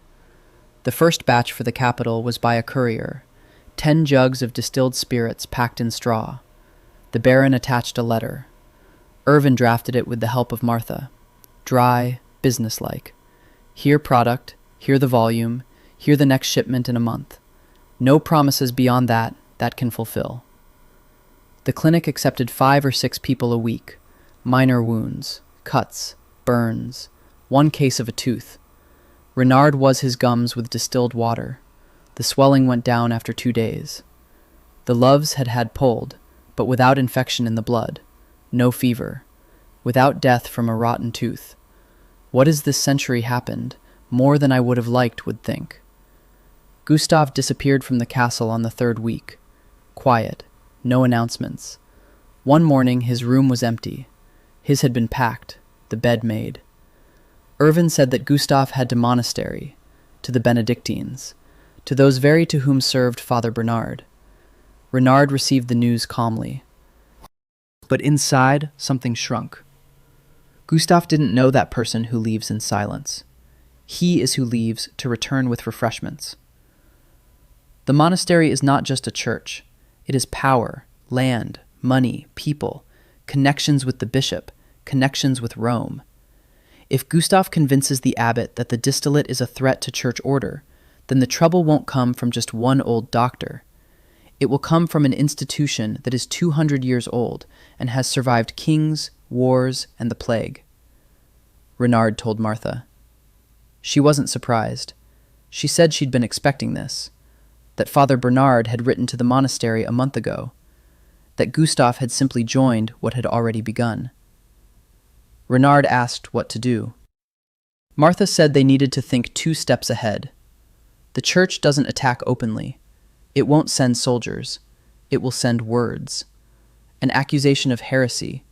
The first batch for the capital was by a courier, 10 jugs of distilled spirits packed in straw. The Baron attached a letter. Irvin drafted it with the help of Martha. Dry, businesslike. Here product, here the volume, here the next shipment in a month. No promises beyond that can fulfill. The clinic accepted 5 or 6 people a week. Minor wounds, cuts, burns, 1 case of a tooth. Renard was his gums with distilled water. The swelling went down after 2 days. The loves had pulled, but without infection in the blood. No fever. Without death from a rotten tooth. What has this century happened? More than I would have liked would think. Gustav disappeared from the castle on the 3rd week. Quiet. No announcements. One morning his room was empty. His had been packed, the bed made. Irvin said that Gustav had to monastery, to the Benedictines, to those very to whom served Father Bernard. Renard received the news calmly. But inside, something shrunk. Gustav didn't know that person who leaves in silence. He is who leaves to return with refreshments. The monastery is not just a church. It is power, land, money, people, connections with the bishop, connections with Rome. If Gustav convinces the abbot that the distillate is a threat to church order, then the trouble won't come from just one old doctor. It will come from an institution that is 200 years old and has survived kings, wars, and the plague. Renard told Martha. She wasn't surprised. She said she'd been expecting this, that Father Bernard had written to the monastery a month ago, that Gustav had simply joined what had already begun. Renard asked what to do. Martha said they needed to think 2 steps ahead. The church doesn't attack openly. It won't send soldiers. It will send words. An accusation of heresy,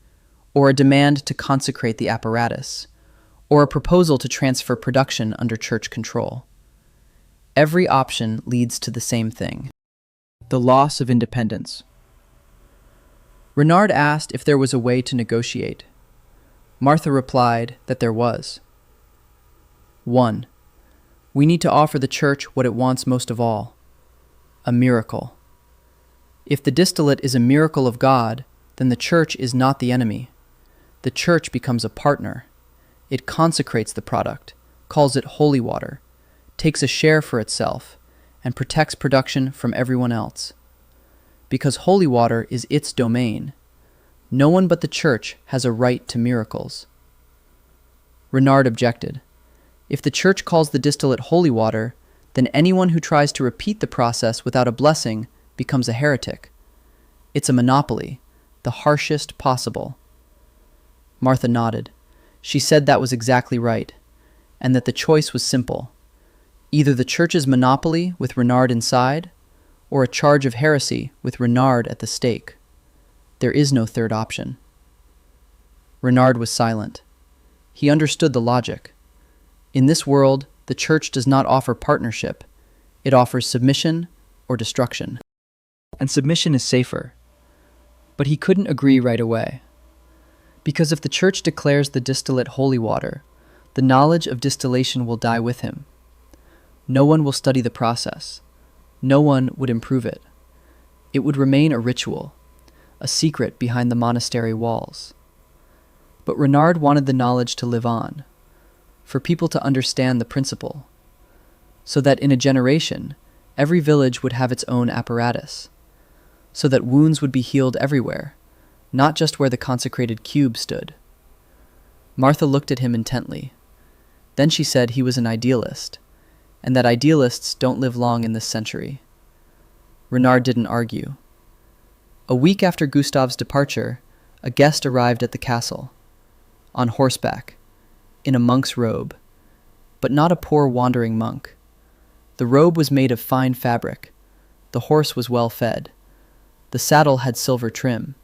or a demand to consecrate the apparatus, or a proposal to transfer production under church control. Every option leads to the same thing: the loss of independence. Renard asked if there was a way to negotiate. Martha replied that there was. 1. We need to offer the church what it wants most of all: a miracle. If the distillate is a miracle of God, then the church is not the enemy. The church becomes a partner. It consecrates the product, calls it holy water, takes a share for itself, and protects production from everyone else. Because holy water is its domain, no one but the church has a right to miracles. Renard objected. If the church calls the distillate holy water, then anyone who tries to repeat the process without a blessing becomes a heretic. It's a monopoly, the harshest possible. Martha nodded. She said that was exactly right, and that the choice was simple. Either the church's monopoly with Renard inside, or a charge of heresy with Renard at the stake. There is no third option. Renard was silent. He understood the logic. In this world, the church does not offer partnership. It offers submission or destruction. And submission is safer. But he couldn't agree right away. Because if the church declares the distillate holy water, the knowledge of distillation will die with him. No one will study the process. No one would improve it. It would remain a ritual, a secret behind the monastery walls. But Renard wanted the knowledge to live on, for people to understand the principle, so that in a generation, every village would have its own apparatus, so that wounds would be healed everywhere, not just where the consecrated cube stood. Martha looked at him intently. Then she said he was an idealist, and that idealists don't live long in this century. Renard didn't argue. A week after Gustave's departure, a guest arrived at the castle, on horseback, in a monk's robe, but not a poor wandering monk. The robe was made of fine fabric. The horse was well fed. The saddle had silver trim.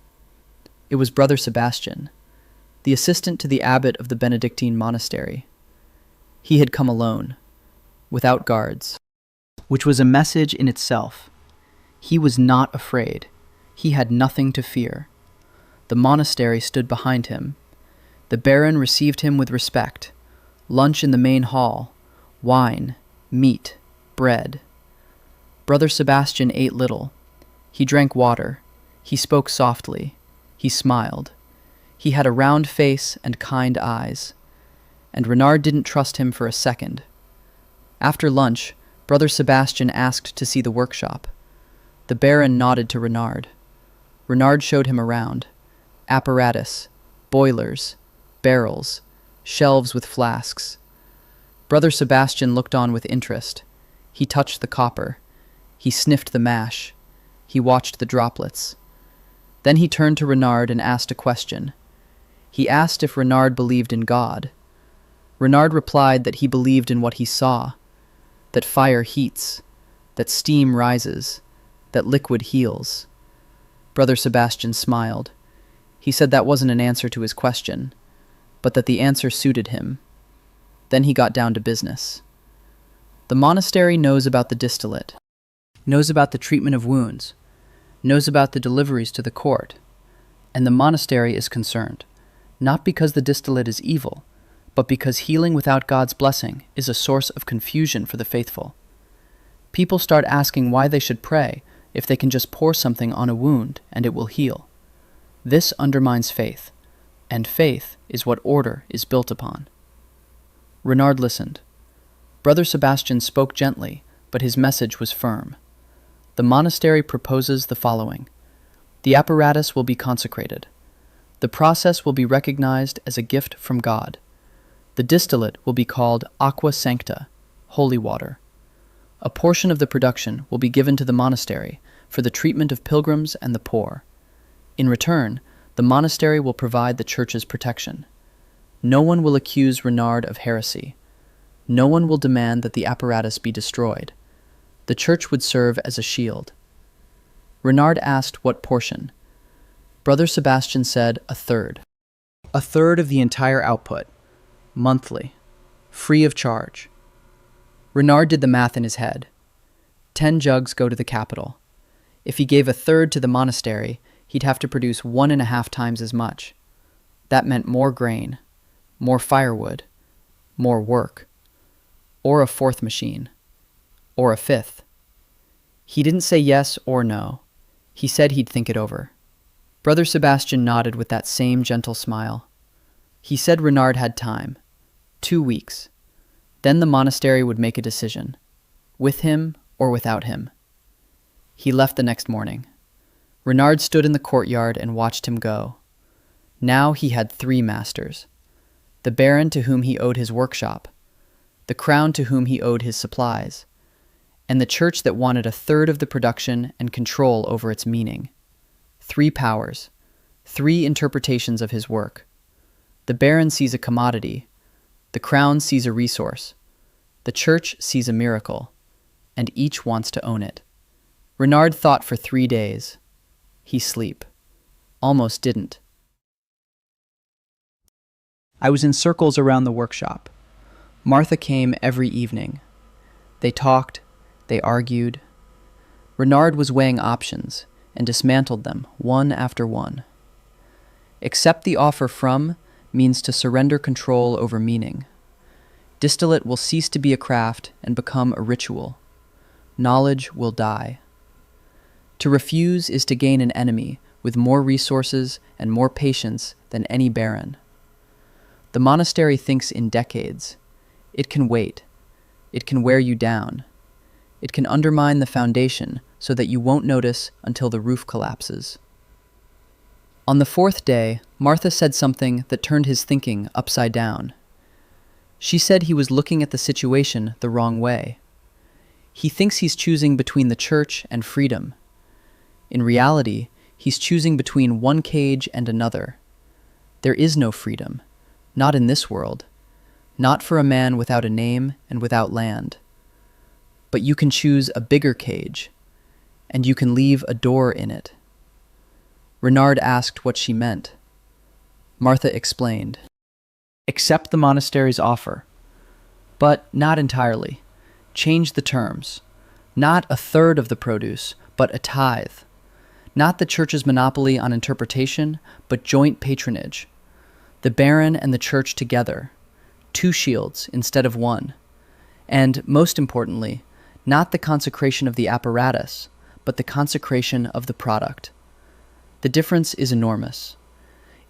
It was Brother Sebastian, the assistant to the abbot of the Benedictine monastery. He had come alone, without guards, which was a message in itself. He was not afraid. He had nothing to fear. The monastery stood behind him. The baron received him with respect. Lunch in the main hall, wine, meat, bread. Brother Sebastian ate little. He drank water. He spoke softly. He smiled. He had a round face and kind eyes. And Renard didn't trust him for a second. After lunch, Brother Sebastian asked to see the workshop. The baron nodded to Renard. Renard showed him around. Apparatus, boilers, barrels, shelves with flasks. Brother Sebastian looked on with interest. He touched the copper. He sniffed the mash. He watched the droplets. Then he turned to Renard and asked a question. He asked if Renard believed in God. Renard replied that he believed in what he saw, that fire heats, that steam rises, that liquid heals. Brother Sebastian smiled. He said that wasn't an answer to his question, but that the answer suited him. Then he got down to business. The monastery knows about the distillate, knows about the treatment of wounds, knows about the deliveries to the court, and the monastery is concerned, not because the distillate is evil, but because healing without God's blessing is a source of confusion for the faithful. People start asking why they should pray if they can just pour something on a wound and it will heal. This undermines faith, and faith is what order is built upon. Renard listened. Brother Sebastian spoke gently, but his message was firm. The monastery proposes the following. The apparatus will be consecrated. The process will be recognized as a gift from God. The distillate will be called aqua sancta, holy water. A portion of the production will be given to the monastery for the treatment of pilgrims and the poor. In return, the monastery will provide the church's protection. No one will accuse Renard of heresy. No one will demand that the apparatus be destroyed. The church would serve as a shield. Renard asked what portion. Brother Sebastian said a third. A third of the entire output, monthly, free of charge. Renard did the math in his head. 10 jugs go to the capital. If he gave a third to the monastery, he'd have to produce 1.5 times as much. That meant more grain, more firewood, more work, or a fourth machine, or a fifth. He didn't say yes or no. He said he'd think it over. Brother Sebastian nodded with that same gentle smile. He said Renard had time, 2 weeks. Then the monastery would make a decision, with him or without him. He left the next morning. Renard stood in the courtyard and watched him go. Now he had 3 masters: the baron to whom he owed his workshop, the crown to whom he owed his supplies, and the church that wanted 1/3 of the production and control over its meaning. 3 powers, 3 interpretations of his work. The baron sees a commodity, the crown sees a resource, the church sees a miracle, and each wants to own it. Renard thought for 3 days. He sleep. Almost didn't. I was in circles around the workshop. Martha came every evening. They talked, they argued. Renard was weighing options and dismantled them one after one. Accept the offer from means to surrender control over meaning. Distillate will cease to be a craft and become a ritual. Knowledge will die. To refuse is to gain an enemy with more resources and more patience than any baron. The monastery thinks in decades. It can wait. It can wear you down. It can undermine the foundation so that you won't notice until the roof collapses. On the 4th day, Martha said something that turned his thinking upside down. She said he was looking at the situation the wrong way. He thinks he's choosing between the church and freedom. In reality, he's choosing between one cage and another. There is no freedom. Not in this world. Not for a man without a name and without land. But you can choose a bigger cage, and you can leave a door in it. Renard asked what she meant. Martha explained. Accept the monastery's offer, but not entirely. Change the terms. Not 1/3 of the produce, but a tithe. Not the church's monopoly on interpretation, but joint patronage. The baron and the church together. 2 shields instead of 1. And, most importantly, not the consecration of the apparatus, but the consecration of the product. The difference is enormous.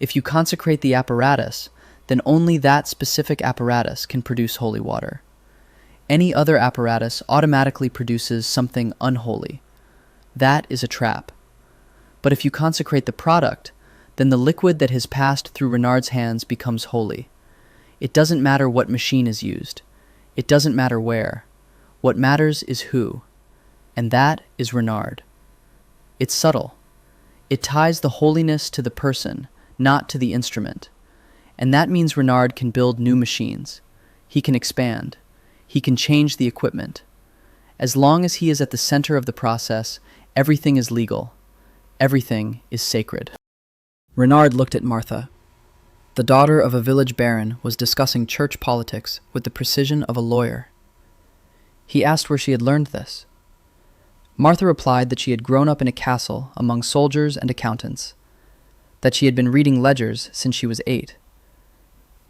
If you consecrate the apparatus, then only that specific apparatus can produce holy water. Any other apparatus automatically produces something unholy. That is a trap. But if you consecrate the product, then the liquid that has passed through Renard's hands becomes holy. It doesn't matter what machine is used. It doesn't matter where. What matters is who. And that is Renard. It's subtle. It ties the holiness to the person, not to the instrument. And that means Renard can build new machines. He can expand. He can change the equipment. As long as he is at the center of the process, everything is legal. Everything is sacred. Renard looked at Martha. The daughter of a village baron was discussing church politics with the precision of a lawyer. He asked where she had learned this. Martha replied that she had grown up in a castle among soldiers and accountants, that she had been reading ledgers since she was 8,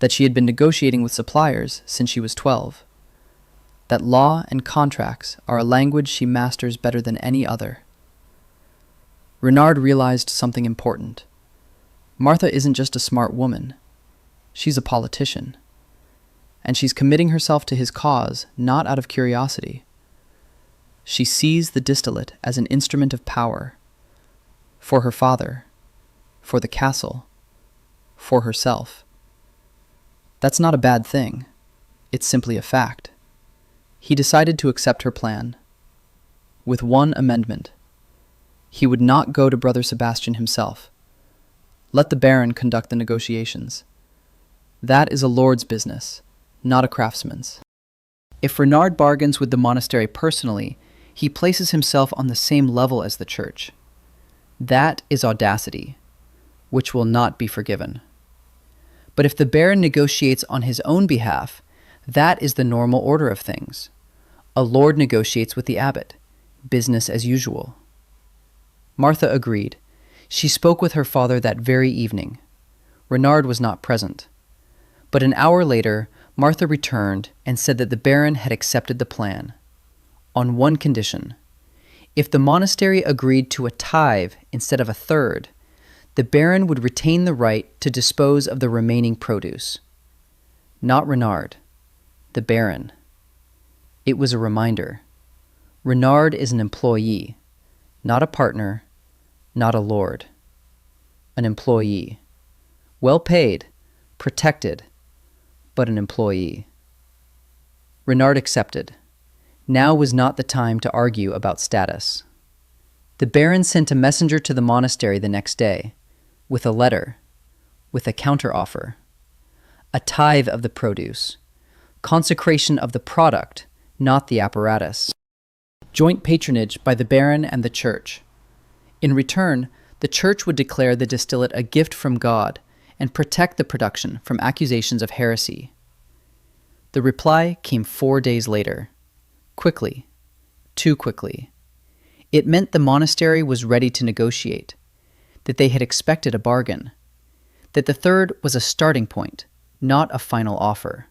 that she had been negotiating with suppliers since she was 12, that law and contracts are a language she masters better than any other. Renard realized something important. Martha isn't just a smart woman. She's a politician. And she's committing herself to his cause not out of curiosity. She sees the distillate as an instrument of power. For her father. For the castle. For herself. That's not a bad thing. It's simply a fact. He decided to accept her plan. With one amendment. He would not go to Brother Sebastian himself. Let the baron conduct the negotiations. That is a lord's business, not a craftsman's. If Renard bargains with the monastery personally, he places himself on the same level as the church. That is audacity, which will not be forgiven. But if the baron negotiates on his own behalf, that is the normal order of things. A lord negotiates with the abbot, business as usual. Martha agreed. She spoke with her father that very evening. Renard was not present. But an hour later, Martha returned and said that the baron had accepted the plan. On one condition. If the monastery agreed to a tithe instead of 1/3, the baron would retain the right to dispose of the remaining produce. Not Renard. The baron. It was a reminder. Renard is an employee, not a partner, not a lord. An employee. Well paid, protected, but an employee. Renard accepted. Now was not the time to argue about status. The Baron sent a messenger to the monastery the next day, with a letter, with a counteroffer, a tithe of the produce, consecration of the product, not the apparatus, joint patronage by the Baron and the Church. In return, the Church would declare the distillate a gift from God and protect the production from accusations of heresy. The reply came 4 days later. Quickly. Too quickly. It meant the monastery was ready to negotiate, that they had expected a bargain, that the third was a starting point, not a final offer.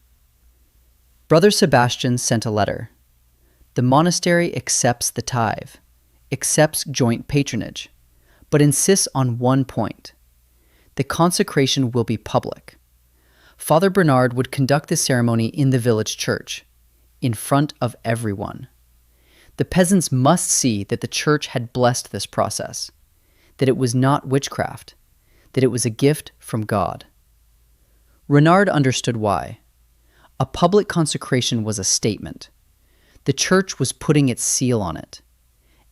Brother Sebastian sent a letter. The monastery accepts the tithe, accepts joint patronage, but insists on one point. The consecration will be public. Father Bernard would conduct the ceremony in the village church, in front of everyone. The peasants must see that the church had blessed this process, that it was not witchcraft, that it was a gift from God. Renard understood why. A public consecration was a statement. The church was putting its seal on it.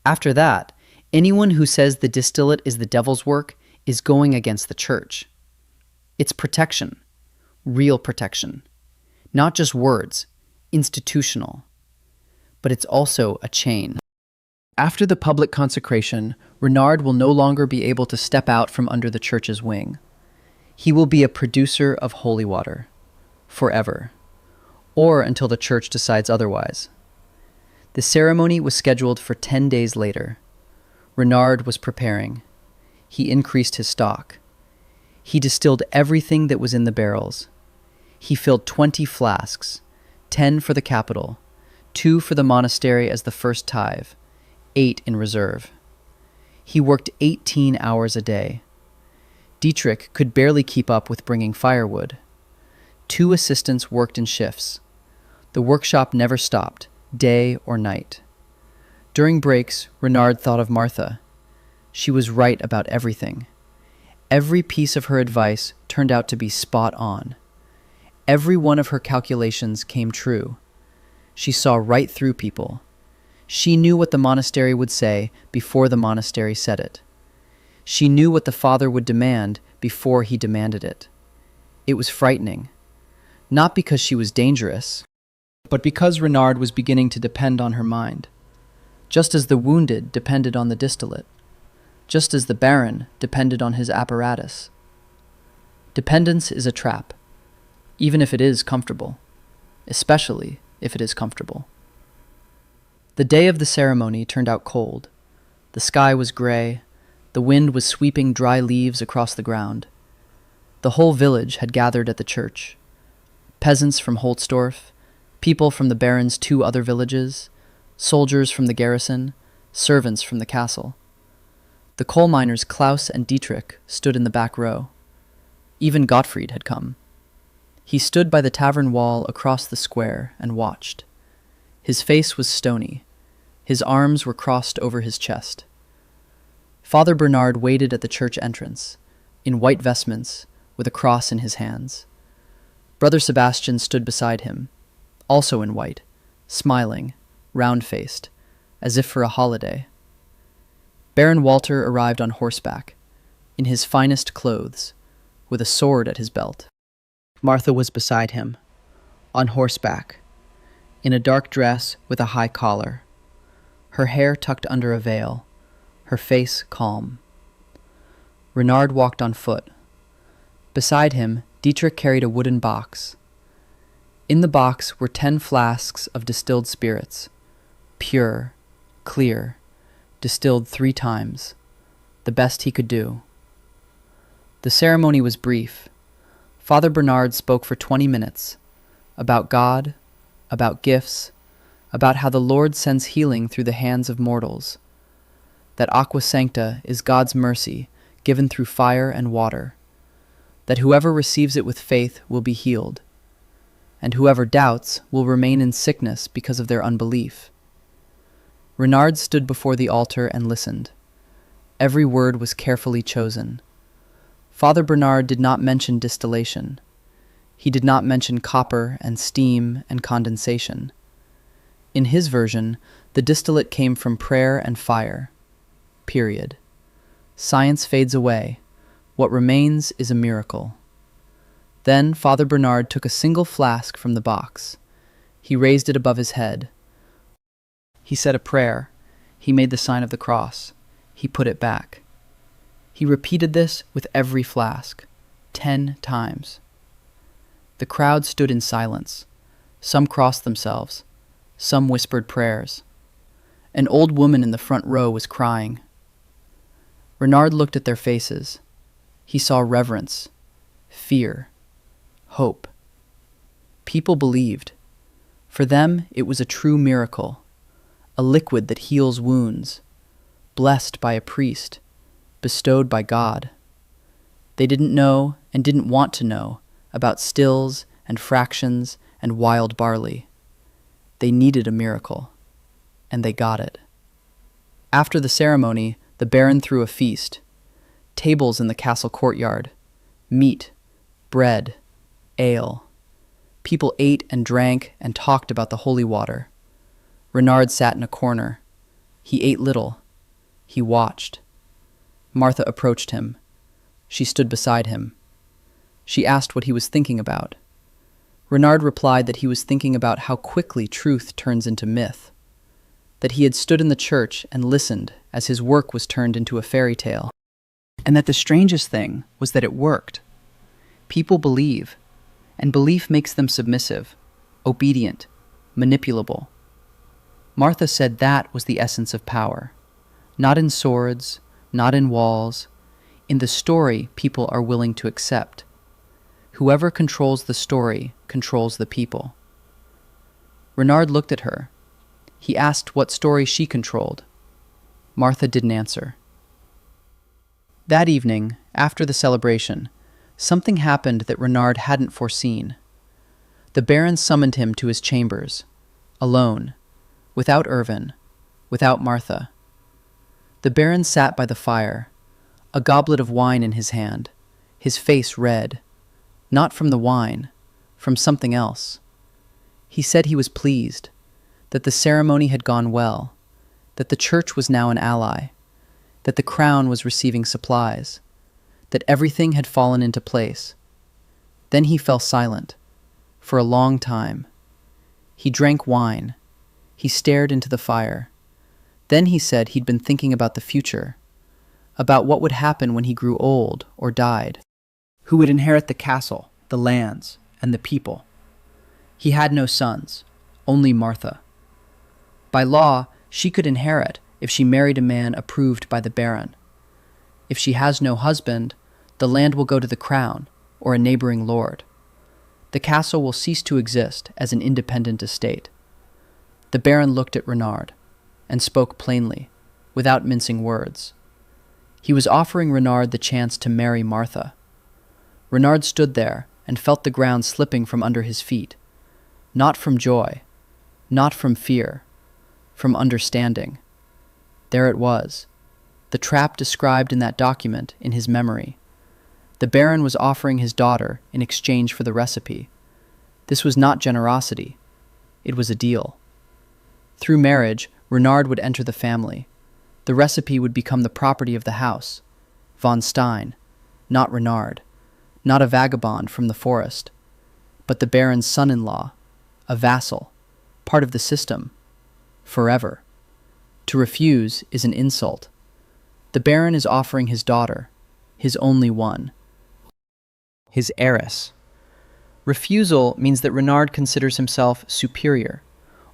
After that, anyone who says the distillate is the devil's work is going against the church. It's protection, real protection. Not just words, institutional. But it's also a chain. After the public consecration, Renard will no longer be able to step out from under the church's wing. He will be a producer of holy water, forever, or until the church decides otherwise. The ceremony was scheduled for 10 days later. Renard was preparing. He increased his stock. He distilled everything that was in the barrels. He filled 20 flasks, 10 for the capital, 2 for the monastery as the first tithe, 8 in reserve. He worked 18 hours a day. Dietrich could barely keep up with bringing firewood. 2 assistants worked in shifts. The workshop never stopped, day or night. During breaks, Renard thought of Martha. She was right about everything. Every piece of her advice turned out to be spot on. Every one of her calculations came true. She saw right through people. She knew what the monastery would say before the monastery said it. She knew what the father would demand before he demanded it. It was frightening. Not because she was dangerous, but because Renard was beginning to depend on her mind. Just as the wounded depended on the distillate. Just as the Baron depended on his apparatus. Dependence is a trap, even if it is comfortable, especially if it is comfortable. The day of the ceremony turned out cold. The sky was gray. The wind was sweeping dry leaves across the ground. The whole village had gathered at the church. Peasants from Holzdorf, people from the Baron's 2 other villages, soldiers from the garrison, servants from the castle. The coal miners Klaus and Dietrich stood in the back row. Even Gottfried had come. He stood by the tavern wall across the square and watched. His face was stony. His arms were crossed over his chest. Father Bernard waited at the church entrance, in white vestments, with a cross in his hands. Brother Sebastian stood beside him, also in white, smiling, round-faced, as if for a holiday. Baron Walter arrived on horseback, in his finest clothes, with a sword at his belt. Martha was beside him, on horseback, in a dark dress with a high collar, her hair tucked under a veil, her face calm. Renard walked on foot. Beside him, Dietrich carried a wooden box. In the box were 10 flasks of distilled spirits, pure, clear, distilled 3 times, the best he could do. The ceremony was brief. Father Bernard spoke for 20 minutes, about God, about gifts, about how the Lord sends healing through the hands of mortals, that aqua sancta is God's mercy given through fire and water, that whoever receives it with faith will be healed, and whoever doubts will remain in sickness because of their unbelief. Renard stood before the altar and listened. Every word was carefully chosen. Father Bernard did not mention distillation. He did not mention copper and steam and condensation. In his version, the distillate came from prayer and fire. Period. Science fades away. What remains is a miracle. Then Father Bernard took a single flask from the box. He raised it above his head. He said a prayer. He made the sign of the cross. He put it back. He repeated this with every flask, 10 times. The crowd stood in silence. Some crossed themselves. Some whispered prayers. An old woman in the front row was crying. Renard looked at their faces. He saw reverence, fear, hope. People believed. For them, it was a true miracle, a liquid that heals wounds, blessed by a priest, bestowed by God. They didn't know and didn't want to know about stills and fractions and wild barley. They needed a miracle, and they got it. After the ceremony, the Baron threw a feast. Tables in the castle courtyard, meat, bread, ale. People ate and drank and talked about the holy water. Renard sat in a corner. He ate little. He watched. Martha approached him. She stood beside him. She asked what he was thinking about. Renard replied that he was thinking about how quickly truth turns into myth, that he had stood in the church and listened as his work was turned into a fairy tale, and that the strangest thing was that it worked. People believe, and belief makes them submissive, obedient, manipulable. Martha said that was the essence of power, not in swords, not in walls, in the story people are willing to accept. Whoever controls the story controls the people. Renard looked at her. He asked what story she controlled. Martha didn't answer. That evening, after the celebration, something happened that Renard hadn't foreseen. The Baron summoned him to his chambers, alone, without Irvin, without Martha. The Baron sat by the fire, a goblet of wine in his hand, his face red, not from the wine, from something else. He said he was pleased, that the ceremony had gone well, that the church was now an ally, that the crown was receiving supplies, that everything had fallen into place. Then he fell silent, for a long time. He drank wine. He stared into the fire. Then he said he'd been thinking about the future, about what would happen when he grew old or died, who would inherit the castle, the lands, and the people. He had no sons, only Martha. By law, she could inherit if she married a man approved by the Baron. If she has no husband, the land will go to the crown or a neighboring lord. The castle will cease to exist as an independent estate. The Baron looked at Renard and spoke plainly, without mincing words. He was offering Renard the chance to marry Martha. Renard stood there and felt the ground slipping from under his feet, not from joy, not from fear, from understanding. There it was, the trap described in that document in his memory. The Baron was offering his daughter in exchange for the recipe. This was not generosity. It was a deal. Through marriage, Renard would enter the family. The recipe would become the property of the house. Von Stein, not Renard, not a vagabond from the forest, but the Baron's son-in-law, a vassal, part of the system, forever. To refuse is an insult. The Baron is offering his daughter, his only one, his heiress. Refusal means that Renard considers himself superior,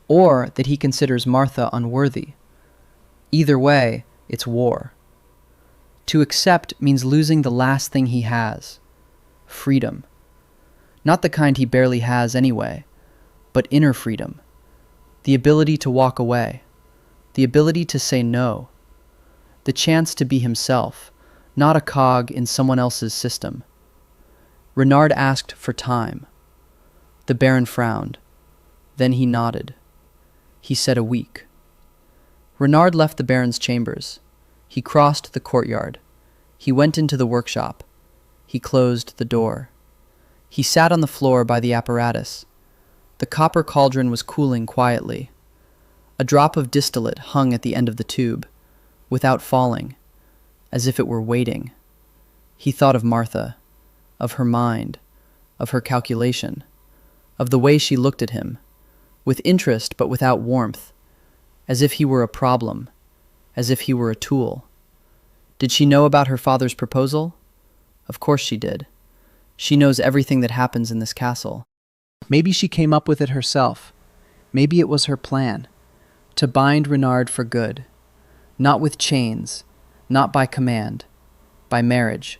or that he considers Martha unworthy. Either way, it's war. To accept means losing the last thing he has, freedom. Not the kind he barely has anyway, but inner freedom. The ability to walk away, the ability to say no, the chance to be himself, not a cog in someone else's system. Renard asked for time. The Baron frowned. Then he nodded. He said a week. Renard left the Baron's chambers. He crossed the courtyard. He went into the workshop. He closed the door. He sat on the floor by the apparatus. The copper cauldron was cooling quietly. A drop of distillate hung at the end of the tube, without falling, as if it were waiting. He thought of Martha, of her mind, of her calculation, of the way she looked at him, with interest but without warmth, as if he were a problem, as if he were a tool. Did she know about her father's proposal? Of course she did. She knows everything that happens in this castle. Maybe she came up with it herself. Maybe it was her plan. To bind Renard for good. Not with chains, not by command, by marriage,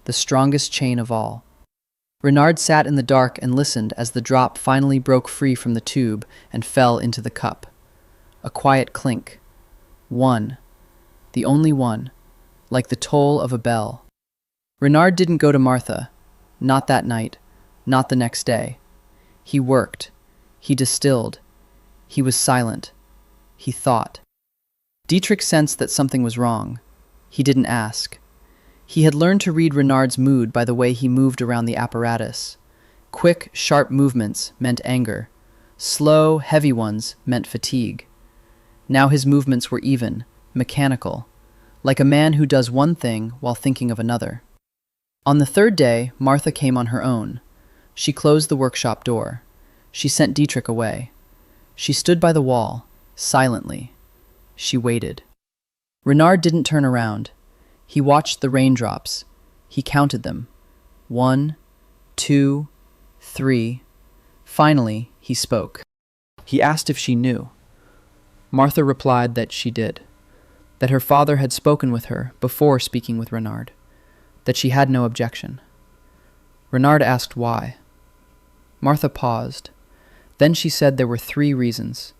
the strongest chain of all. Renard sat in the dark and listened as the drop finally broke free from the tube and fell into the cup. A quiet clink. One. The only one. Like the toll of a bell. Renard didn't go to Martha. Not that night. Not the next day. He worked. He distilled. He was silent. He thought. Dietrich sensed that something was wrong. He didn't ask. He had learned to read Renard's mood by the way he moved around the apparatus. Quick, sharp movements meant anger. Slow, heavy ones meant fatigue. Now his movements were even, mechanical, like a man who does one thing while thinking of another. On the third day, Martha came on her own. She closed the workshop door. She sent Dietrich away. She stood by the wall, silently. She waited. Renard didn't turn around. He watched the raindrops. He counted them. 1, 2, 3. Finally, he spoke. He asked if she knew. Martha replied that she did, that her father had spoken with her before speaking with Renard, that she had no objection. Renard asked why. Martha paused. Then she said there were 3 reasons.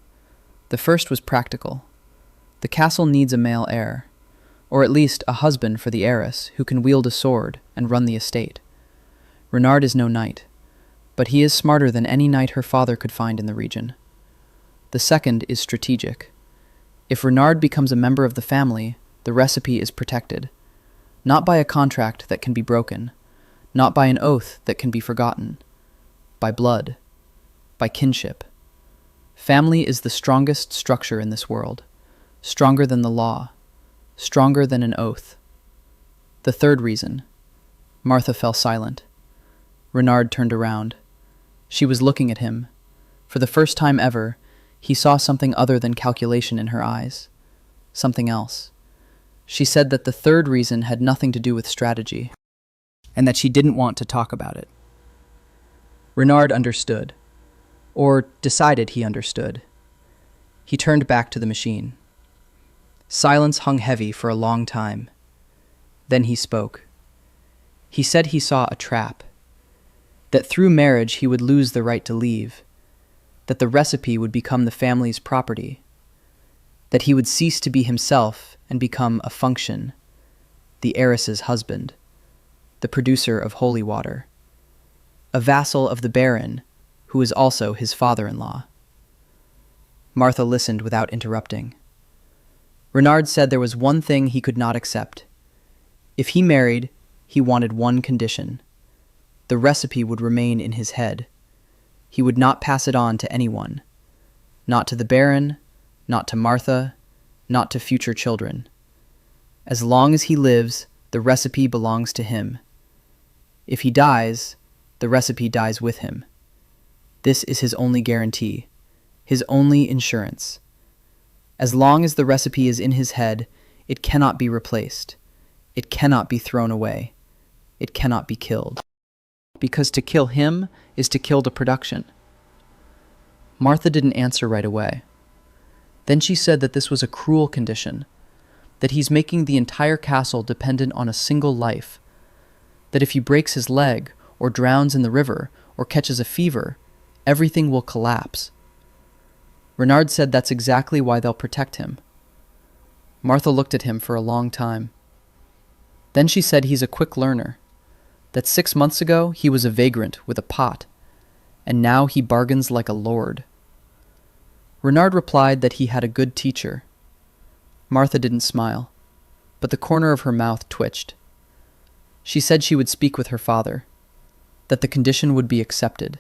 The first was practical. The castle needs a male heir, or at least a husband for the heiress who can wield a sword and run the estate. Renard is no knight, but he is smarter than any knight her father could find in the region. The second is strategic. If Renard becomes a member of the family, the recipe is protected, not by a contract that can be broken, not by an oath that can be forgotten, by blood, by kinship. Family is the strongest structure in this world, stronger than the law, stronger than an oath. The third reason. Martha fell silent. Renard turned around. She was looking at him. For the first time ever, he saw something other than calculation in her eyes. Something else. She said that the third reason had nothing to do with strategy, and that she didn't want to talk about it. Renard understood, or decided he understood. He turned back to the machine. Silence hung heavy for a long time. Then he spoke. He said he saw a trap, that through marriage he would lose the right to leave, that the recipe would become the family's property, that he would cease to be himself and become a function, the heiress's husband, the producer of holy water, a vassal of the Baron, who is also his father-in-law. Martha listened without interrupting. Renard said there was one thing he could not accept. If he married, he wanted one condition. The recipe would remain in his head. He would not pass it on to anyone. Not to the Baron, not to Martha, not to future children. As long as he lives, the recipe belongs to him. If he dies, the recipe dies with him. This is his only guarantee, his only insurance. As long as the recipe is in his head, it cannot be replaced. It cannot be thrown away. It cannot be killed. Because to kill him is to kill the production. Martha didn't answer right away. Then she said that this was a cruel condition, that he's making the entire castle dependent on a single life, that if he breaks his leg, or drowns in the river, or catches a fever, everything will collapse. Renard said that's exactly why they'll protect him. Martha looked at him for a long time. Then she said he's a quick learner, that 6 months ago he was a vagrant with a pot, and now he bargains like a lord. Renard replied that he had a good teacher. Martha didn't smile, but the corner of her mouth twitched. She said she would speak with her father, that the condition would be accepted,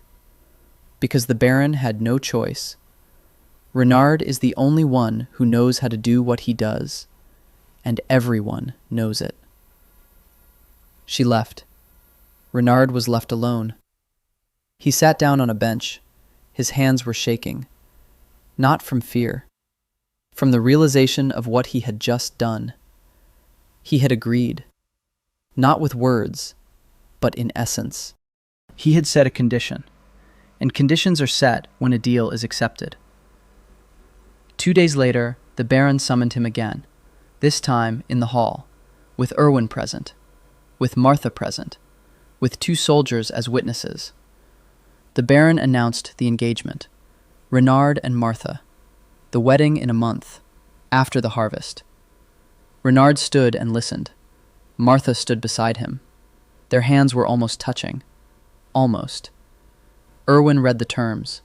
because the Baron had no choice. Renard is the only one who knows how to do what he does, and everyone knows it. She left. Renard was left alone. He sat down on a bench. His hands were shaking, not from fear, from the realization of what he had just done. He had agreed, not with words, but in essence. He had set a condition, and conditions are set when a deal is accepted. 2 days later, the Baron summoned him again, this time in the hall, with Erwin present, with Martha present, with 2 soldiers as witnesses. The Baron announced the engagement, Renard and Martha, the wedding in a month, after the harvest. Renard stood and listened. Martha stood beside him. Their hands were almost touching. Almost. Erwin read the terms.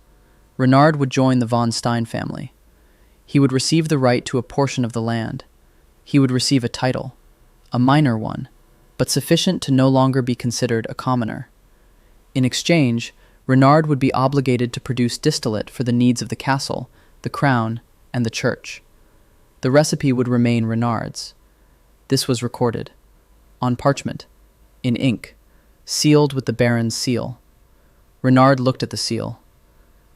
Renard would join the von Stein family. He would receive the right to a portion of the land. He would receive a title, a minor one, but sufficient to no longer be considered a commoner. In exchange, Renard would be obligated to produce distillate for the needs of the castle, the crown, and the church. The recipe would remain Renard's. This was recorded, on parchment, in ink, sealed with the Baron's seal. Renard looked at the seal,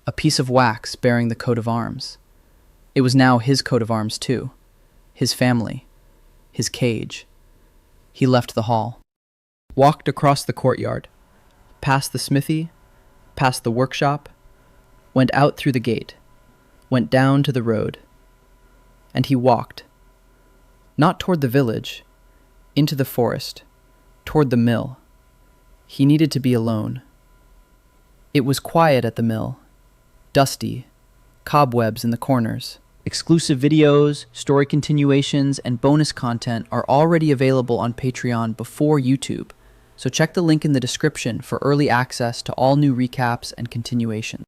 a piece of wax bearing the coat of arms. It was now his coat of arms too, his family, his cage. He left the hall, walked across the courtyard, past the smithy, past the workshop, went out through the gate, went down to the road, and he walked, not toward the village, into the forest, toward the mill. He needed to be alone. It was quiet at the mill, dusty, cobwebs in the corners. Exclusive videos, story continuations, and bonus content are already available on Patreon before YouTube, so check the link in the description for early access to all new recaps and continuations.